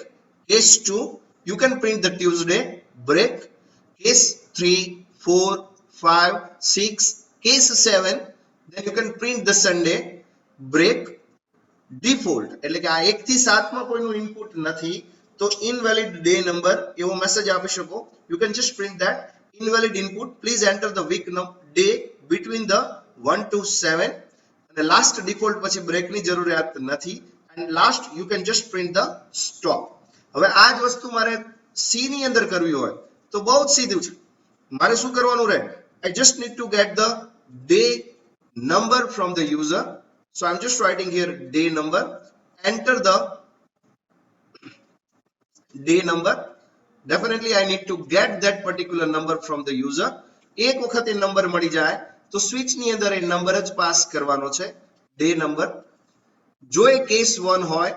A: Case 2 you can print the Tuesday, break. Case 3 4 5 6 case 7 then you can print the Sunday, break. Default એટલે કે આ 1 થી 7 માં કોઈનું input નથી તો invalid day number એવો message આપી શકો. You can just print that invalid input, please enter the week day between the 1 to 7 અને લાસ્ટ ડિફોલ્ટ પછી બ્રેક ની જરૂરિયાત નથી. and last you can just print the stop. હવે આ જ વસ્તુ મારે સી ની અંદર કરવી હોય તો બહુ જ સીધું છે. મારે શું કરવાનું રહે? I just need to get the day number from the user. So I'm just writing here day number, enter the day number. Definitely I need to get that particular number from the user. એક વખત એ number મળી જાય તો switch ની અંદર એ number જ pass કરવાનો છે, ડે નંબર. જો એ કેસ 1 હોય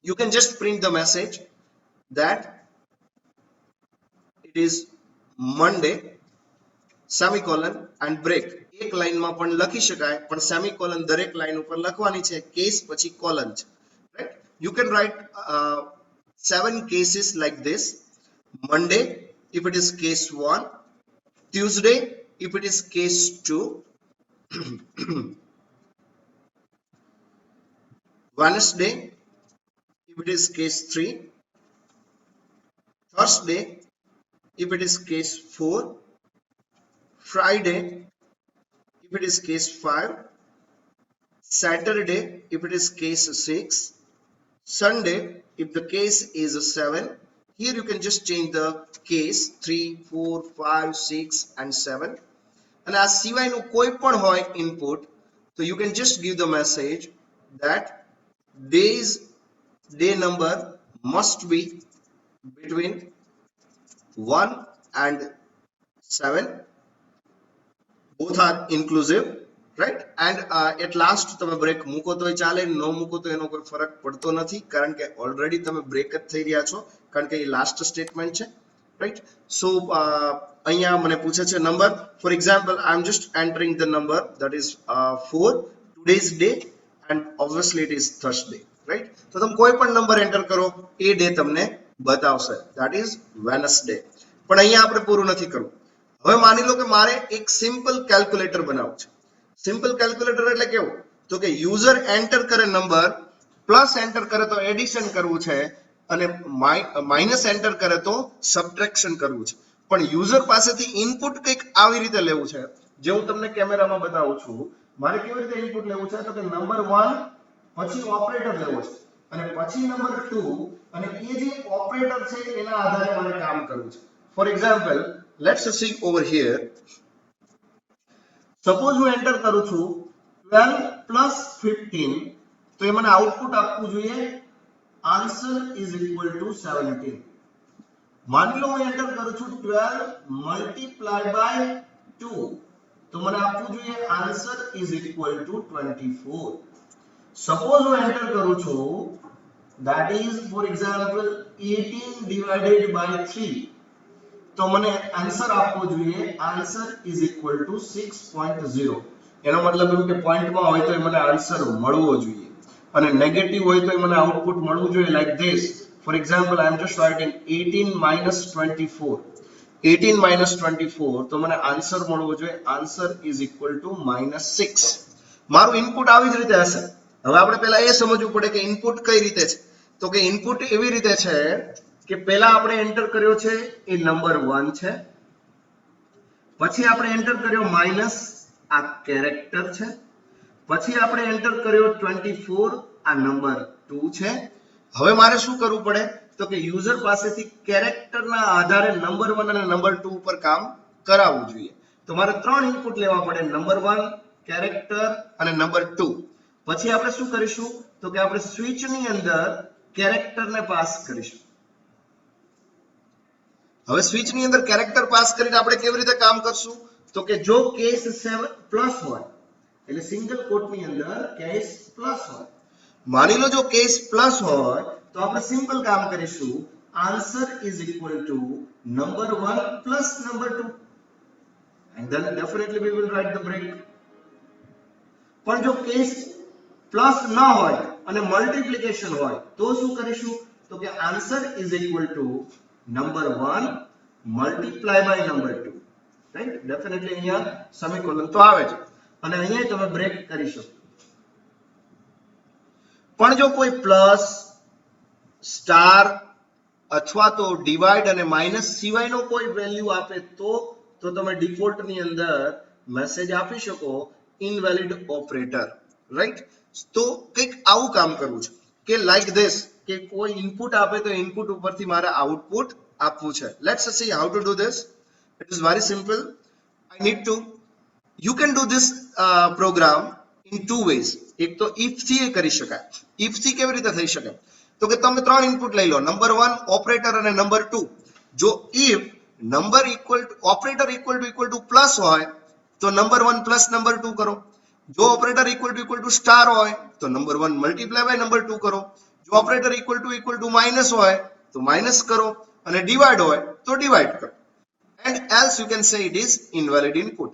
A: you can just print the message that it is Monday semicolon and break. એક લાઈનમાં પણ લખી શકાય પણ સેમિકોલન દરેક લાઈન ઉપર લખવાની છે, કેસ પછી કોલન છે, right? You can write 7 cases like this. Monday if it is case 1, Tuesday if it is case 2, Wednesday if it is case 3, Thursday if it is case 4, Friday if it is case 5, Saturday if it is case 6, Sunday if the case is 7. Here you can just change the case 3 4 5 6 and 7. and આ સિવાયનું કોઈ પણ હોય input so you can just give the message that day number must be between 1 and 7, both are inclusive, right? and at last તમે break મૂકો તોય ચાલે, ન મૂકો તો એનો કોઈ ફરક પડતો નથી કારણ કે ઓલરેડી તમે બ્રેક જ થઈ રહ્યા છો કારણ કે એ લાસ્ટ સ્ટેટમેન્ટ છે. right? So અહીંયા મને પૂછે છે number. For example, I'm just entering the number that is 4, today's day, and obviously it is Thursday, right? તો તમે કોઈ પણ નંબર એન્ટર કરો એ ડે તમને બતાવશે, that is Wednesday. પણ અહીંયા આપણે પૂરું નથી કરવું. હવે માની લો કે મારે એક સિમ્પલ કેલ્ક્યુલેટર બનાવવું છે. સિમ્પલ કેલ્ક્યુલેટર એટલે કેવું? તો કે યુઝર એન્ટર કરે નંબર, પ્લસ એન્ટર કરે તો એડિશન કરવું છે, અને માઇનસ એન્ટર કરે તો સબટ્રેક્શન કરવું છે. પણ યુઝર પાસેથી ઇનપુટ કંઈક આવી રીતે લેવું છે, જે હું તમને કેમેરામાં બતાવું છું. મારે કેવી રીતે ઇનપુટ લેવું છે? તો કે નંબર 1 પછી ઓપરેટર લેવો છે, અને પછી નંબર 2, અને એ જે ઓપરેટર છે એના આધારે મારે કામ કરવું છે. For example, let's see over here. Suppose હું એન્ટર કરું છું 12 પ્લસ 15, તો એ મને આઉટપુટ આપવું જોઈએ આન્સર ઇઝ ઇક્વલ ટુ 17. માની લો હું એન્ટર કરું છું 12 મલ્ટીપ્લાય બાય 2, તો મને આપવું જોઈએ answer is equal two 24. Suppose હું એન્ટર કરું છું that is for example 18 divided by 3, તો મને આન્સર આપવો જોઈએ આન્સર ઇઝ ઇક્વલ ટુ 6.0. એનો મતલબ એવું કે પોઈન્ટમાં હોય તો મને આન્સર મળવો જોઈએ, અને નેગેટિવ હોય તો મને આઉટપુટ મળવું જોઈએ like this. For example I M just writing 18 minus 24. 18 minus 24, તો મને આન્સર મળવો જોઈએ આન્સર ઇઝ ઇક્વલ ટુ -6. મારું ઇનપુટ આવી જ રીતે હશે. હવે આપણે પહેલા એ સમજવું પડે કે ઇનપુટ કઈ રીતે છે. તો કે ઇનપુટ એવી રીતે છે કે પહેલા આપણે એન્ટર કર્યો છે એ નંબર 1 છે, પછી આપણે એન્ટર કર્યો માઇનસ, આ કેરેક્ટર છે, પછી આપણે એન્ટર કર્યો 24, આ નંબર 2 છે. હવે મારે શું કરવું પડે? તો કે યુઝર પાસેથી કેરેક્ટરના આધારે નંબર 1 અને નંબર 2 ઉપર કામ કરાવવું જોઈએ. તો મારે 3 ઇનપુટ લેવા પડે, નંબર 1, કેરેક્ટર અને નંબર 2. પછી આપણે શું કરીશું? તો કે આપણે સ્વિચની અંદર કેરેક્ટરને પાસ કરીશું. હવે સ્વિચની અંદર કેરેક્ટર પાસ કરીને આપણે કેવી રીતે કામ કરશું? તો કે જો કેસ 7 પ્લસ હોય, એટલે સિંગલ કોટની અંદર કેસ પ્લસ હોય, માની લો જો કેસ પ્લસ હોય તો આપણે સિમ્પલ કામ કરીશું answer is equal to number 1 plus number 2, and then definitely we will write the break. પણ જો કેસ પ્લસ ન હોય અને મલ્ટીપ્લિકેશન હોય તો શું કરીશું? તો કે answer is equal to number 1 multiply by number 2, right? Definitely અહીંયા સેમિકોલન તો આવે છે, અને અહીંયા તમે બ્રેક કરી શકો. પણ જો કોઈ પ્લસ, સ્ટાર અથવા તો ડિવાઇડ અને માઇનસ સિવાયનો કોઈ વેલ્યુ આપે તો તમે ડિફોલ્ટની અંદર મેસેજ આપી શકો ઇનવેલિડ ઓપરેટર, રાઈટ? તો કંઈક આવું કામ કરવું છે કે લાઈક ધીસ, કે કોઈ ઇનપુટ આપે તો ઇનપુટ ઉપરથી મારે આઉટપુટ આપવું છે. Let's see how to do this. It is very simple. I need to, you can do this program in two ways. એક તો if થી કરી શકાય. if થી કેવી રીતે થઈ શકે? તો કે તમે 3 ઇનપુટ લઈ લો, નંબર 1, ઓપરેટર અને નંબર 2. જો if number equal to operator equal to plus હોય તો નંબર 1 પ્લસ નંબર 2 કરો. જો ઓપરેટર ઇક્વલ ટુ સ્ટાર હોય તો નંબર 1 મલ્ટીપ્લાય બાય નંબર 2 કરો. જો ઓપરેટર ઇક્વલ ટુ માઇનસ હોય તો માઇનસ કરો, અને ડિવાઇડ હોય તો ડિવાઇડ કરો. and else you can say it is invalid input.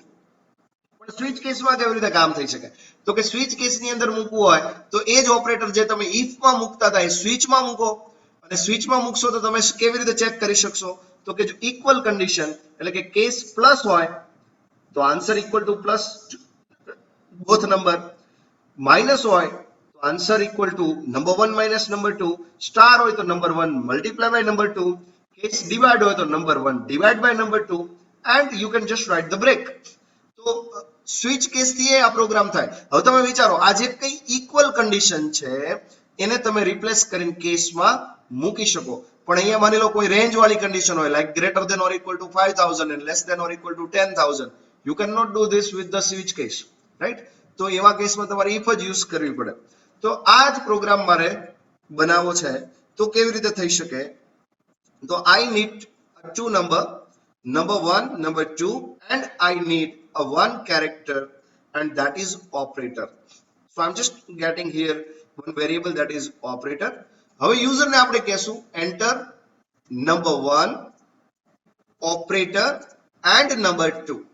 A: પણ સ્વિચ કેસમાં કેવી રીતે કામ થઈ શકે? તો કે સ્વિચ કેસની અંદર મૂકવું હોય તો એ જ ઓપરેટર જે તમે if માં મૂકતા હતા એ સ્વિચમાં મૂકો, અને સ્વિચમાં મૂકશો તો તમે કેવી રીતે ચેક કરી શકશો? તો કે જો ઇક્વલ કન્ડિશન એટલે કે કેસ પ્લસ હોય તો answer equal to plus both number, minus હોય તો answer equal to number 1 minus number 2, star હોય તો number 1 multiply by number 2, case divide હોય તો number 1 divide by number 2, and you can just write the break. તો switch કેસથી આ program થાય. હવે તમે વિચારો, આ જે કઈ ઇક્વલ કન્ડિશન છે એને તમે રિપ્લેસ કરીને કેસમાં મૂકી શકો. પણ અહીંયા માની લો કોઈ રેન્જ વાળી કન્ડિશન હોય, like greater than or equal to 5000 and less than or equal to 10000, you cannot do this with the switch case, right? તો એવા કેસમાં તમારે if જ યુઝ કરવી પડે. તો આ જ પ્રોગ્રામ મારે બનાવવો છે તો કેવી રીતે થઈ શકે? તો I need two number 1, number 2, and I need a one character, and that is operator. So I'm just getting here one variable that is operator. હવે યુઝર ને આપણે કહેશું enter number 1 operator and number 2.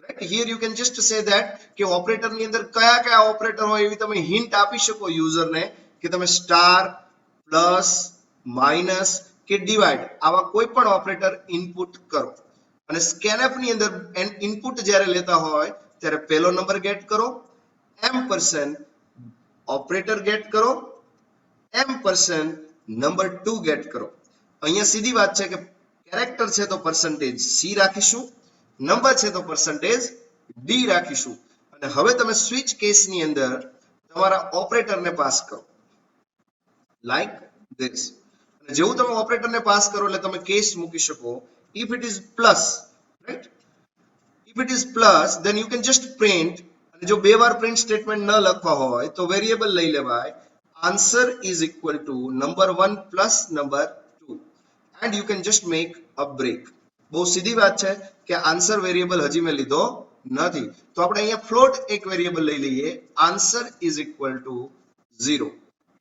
A: Right? Here you can just say that કે operator ની અંદર કયા કયા operator હોય એવી તમે હિન્ટ આપી શકો યુઝર ને કે તમે સ્ટાર પ્લસ માઇનસ કે ડિવાઇડ આવા કોઈ પણ ઓપરેટર ઇનપુટ કરો અને સ્કેનફ ની અંદર ઇનપુટ જ્યારે લેતા હોય ત્યારે પહેલો નંબર ગેટ કરો એમ્પરસેન્ડ ઓપરેટર ગેટ કરો એમ્પરસેન્ડ નંબર 2 ગેટ કરો અહીંયા सीधी વાત છે કે કેરેક્ટર છે તો પરસેન્ટેજ C રાખીશું નંબર છે તો પરસેન્ટેજ D રાખીશું અને હવે તમે સ્વિચ કેસ ની અંદર તમારા ઓપરેટર ને પાસ કરો લાઈક ધીસ અને જેવું તમે ઓપરેટર ને પાસ કરો એટલે તમે કેસ મૂકી શકો if it is plus right if it is plus then you can just print અને જો બે વાર પ્રિન્ટ સ્ટેટમેન્ટ ન લખવા હોય તો વેરીએબલ લઈ લેવાય answer is equal to number 1 plus number 2 and you can just make a break બહુ સીધી વાત છે કે આન્સર વેરીએબલ હજી મેં લીધો નથી તો આપણે અહીંયા ફ્લોટ એક વેરીએબલ લઈ લઈએ answer is equal to 0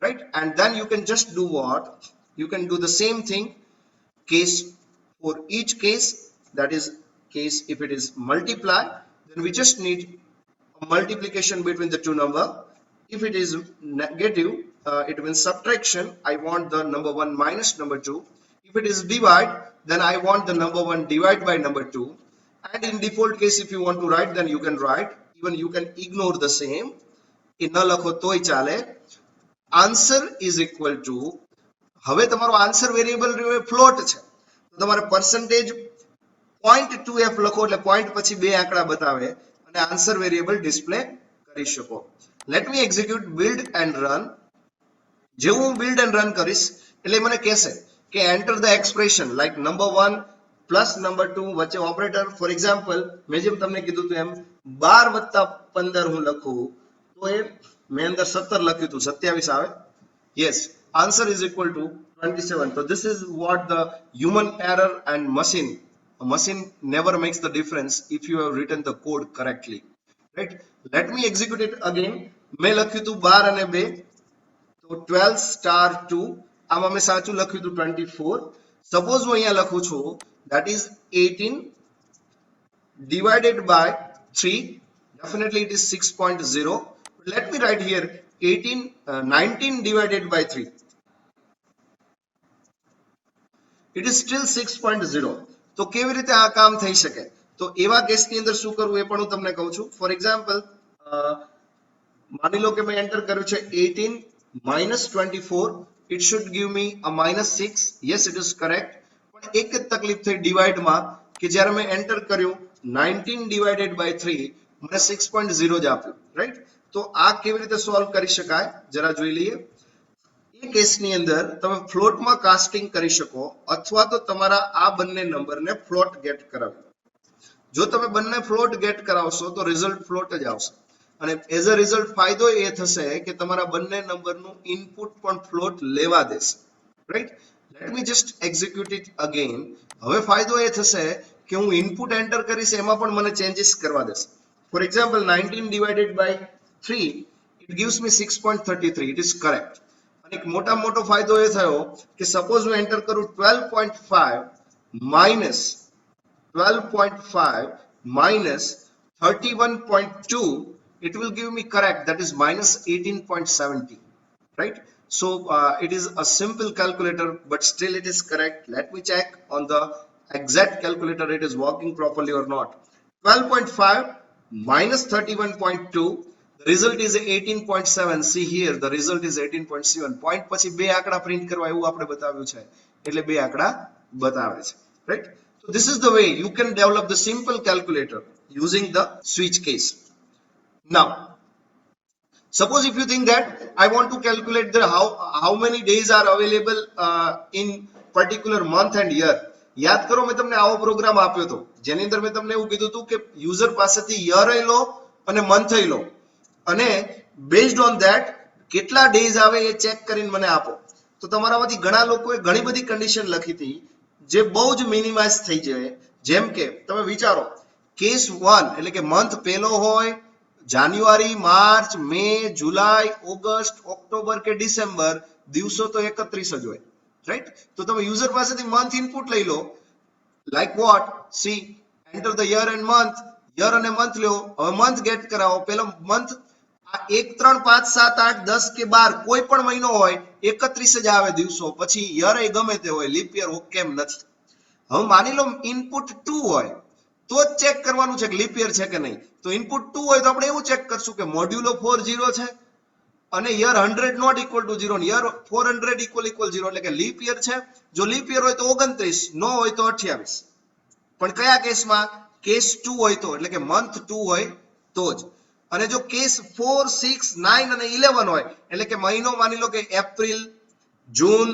A: right and then you can just do what you can do the same thing case for each case that is case if it is multiply then we just need a multiplication between the two number if it is negative it means subtraction I want the number 1 minus number 2 if it is divide then I want the number 1 divide by number 2 and in default case if you want to write then you can write even you can ignore the same in ન લખો તોય ચાલે answer is equal to હવે તમારો answer variable float છે તો તમારે percentage 0.2f લખો એટલે પોઈન્ટ પછી બે આંકડા બતાવે અને આન્સર વેરીએબલ ડિસ્પ્લે કરી શકો let me execute build and run જેવું હું build and run કરીશ એટલે મને કહેશે કે enter the expression like number 1 plus number 2 વચ્ચે ઓપરેટર ફોર એક્ઝામ્પલ મેં જેમ તમને કીધું હતું એમ 12 + 15 હું લખું તો એ મેં અંદર 17 લખ્યું હતું 27 આવે yes answer is equal to 27 so this is what the human error and machine a machine never makes the difference if you have written the code correctly right let me execute it again મેં લખ્યું હતું 12 અને 2 તો 12 star 2 આમાં મેં સાચું લખ્યું હતું 24 સપોઝ હું અહીંયા લખું છું that is 18 divided by 3 definitely it is 6.0 let me write here 19 divided by 3 it is still 6.0 તો કેવી રીતે આ કામ થઈ શકે તો એવા કેસની અંદર શું કરવું એ પણ હું તમને કહું છું ફોર એક્ઝામ્પલ માની લો કે મેં એન્ટર કર્યું છે 18 minus 24 it should give me a minus 6 yes it is correct પણ એક જ તકલીફ થઈ ડિવાઇડ માં કે જ્યારે મેં એન્ટર કર્યું 19 divided by 3 મને 6.0 જ આપ્યું રાઈટ તો આ કેવી રીતે સોલ્વ કરી શકાય જરા જોઈ લઈએ એ કેસની અંદર તમે ફ્લોટમાં કાસ્ટિંગ કરી શકો અથવા તો તમારા આ બંને નંબરને ફ્લોટ ગેટ કરાવો જો તમે બંને ફ્લોટ ગેટ કરાવશો તો રિઝલ્ટ ફ્લોટ જ આવશે અને એઝ અ રિઝલ્ટ ફાયદો એ થશે કે તમારા બંને નંબરનું ઇનપુટ પણ ફ્લોટ લેવા દેશે right let me just execute it again હવે ફાયદો એ થશે કે હું ઇનપુટ એન્ટર કરીશ એમાં પણ મને ચેન્જીસ કરવા દેશે for example 19 divided by 3 it gives me 6.33 it is correct અને એક મોટા મોટો ફાયદો એ થયો કે સપોઝ હું એન્ટર કરું 12.5 minus 31.2 it will give me correct that is minus 18.70 right so it is a simple calculator but still it is correct let me check on the exact calculator it is working properly or not 12.5 minus 31.2 the result is 18.7 see here the result is 18.7 point પછી બે આંકડા print કરવા એવું આપણે બતાવ્યું છે એટલે બે આંકડા બતાવે છે right so this is the way you can develop the simple calculator using the switch case now suppose if you think that I want to calculate the how many days are available in particular month and year યાદ કરો મેં તમને આવો programme આપ્યો હતો જેની અંદર મેં તમને એવું કીધું હતું કે યુઝર પાસેથી યર લો અને મંથ લો અને બેઝડ ઓન ધેટ કેટલા ડેઝ આવે એ ચેક કરીને મને આપો તો તમારામાંથી ઘણા લોકોએ ઘણી બધી કન્ડિશન લખી હતી જે બહુ જ મિનિમાઇઝ થઈ જાય જેમ કે તમે વિચારો કેસ 1 એટલે કે મંથ પહેલો હોય જાન્યુઆરી માર્ચ મે જુલાઈ ઓગસ્ટ ઓક્ટોબર કે ડિસેમ્બર દિવસો તો 31 જ હોય રાઈટ તો તમે યુઝર પાસેથી મંથ ઇનપુટ લઈ લો like what C enter the year and month, year અને મંથ લ્યો. હવે મંથ ગેટ કરાવો. પેલો મંથ 1 3 5 7 8 10 કે 12 કોઈ પણ મહિનો હોય 31 જ આવે દિવસો. પછી યર એ ગમે તે હોય, લીપ યર કેમ નથી. હવે માની લો ઇનપુટ 2 હોય તો જ ચેક કરવાનું છે કે લીપ યર છે કે નહીં. તો ઇનપુટ 2 હોય તો આપણે એવું ચેક કરશું કે મોડ્યુલો 4 0 છે અને year 100 not equal to 0 year 400 equal 0 એટલે કે લીપ યર છે. જો લીપ યર હોય તો 29, નો હોય તો 28. પણ કયા કેસમાં? કેસ 2 હોય તો, એટલે કે મંથ 2 હોય તો જ. અને જો કેસ 4 6 9 અને 11 હોય એટલે કે મહિનો માની લો કે એપ્રિલ, જૂન,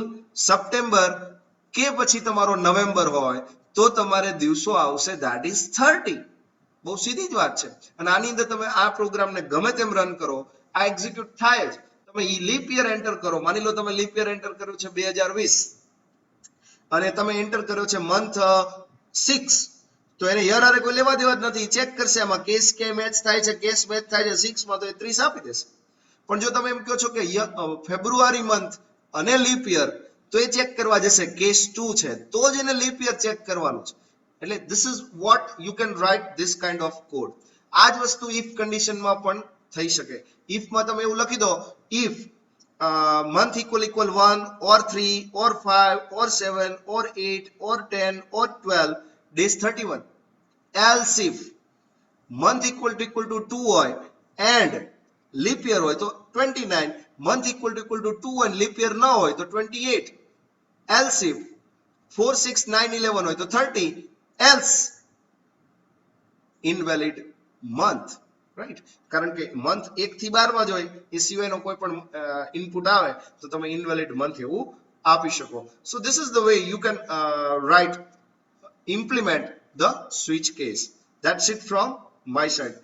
A: સપ્ટેમ્બર કે પછી તમારો નવેમ્બર હોય તો તમારે દિવસો આવશે ધેટ ઇઝ 30. બહુ સીધી જ વાત છે. અને આની અંદર તમે આ પ્રોગ્રામને ગમે તેમ રન કરો, આ એક્ઝિક્યુટ થાય જ. તમે લીપ યર એન્ટર કરો. માની લો તમે લીપ યર એન્ટર કર્યો છે 2020 અને તમે એન્ટર કર્યો છે મંથ 6, તો એને યર આરે કોઈ લેવા દેવા જ નથી. ચેક કરશે આમાં કેસ કે મેચ થાય છે, કેસ મેચ થાય છે 6 માં તો એ 30 આપી દેશે. પણ જો તમે એમ કહો છો કે ફેબ્રુઆરી મંથ અને લીપ યર, તો એ ચેક કરવા જશે કેસ 2 છે તો જ એને લીપ યર ચેક કરવાનું છે. એટલે this is what you can write this kind of code. આ જ વસ્તુ ઇફ કન્ડિશનમાં પણ થઈ શકે. ઇફમાં તમે એવું લખી દો if month equal 1 or 3 or 5 or 7 or 8 or 10 or 12 days 31. else if month equal to 2 હોય and leap year હોય તો 29, month equal to 2 and leap year ના હોય તો 28. else if 4 6 9 11 હોય તો 30. else invalid month. રાઈટ, કારણ કે મંથ 1 થી 12 માં જ હોય, એ સિવાયનો કોઈ પણ ઇનપુટ આવે તો તમે ઇનવેલિડ મંથ એવું આપી શકો. So this is the way you can write implement the switch case. That's it from my side.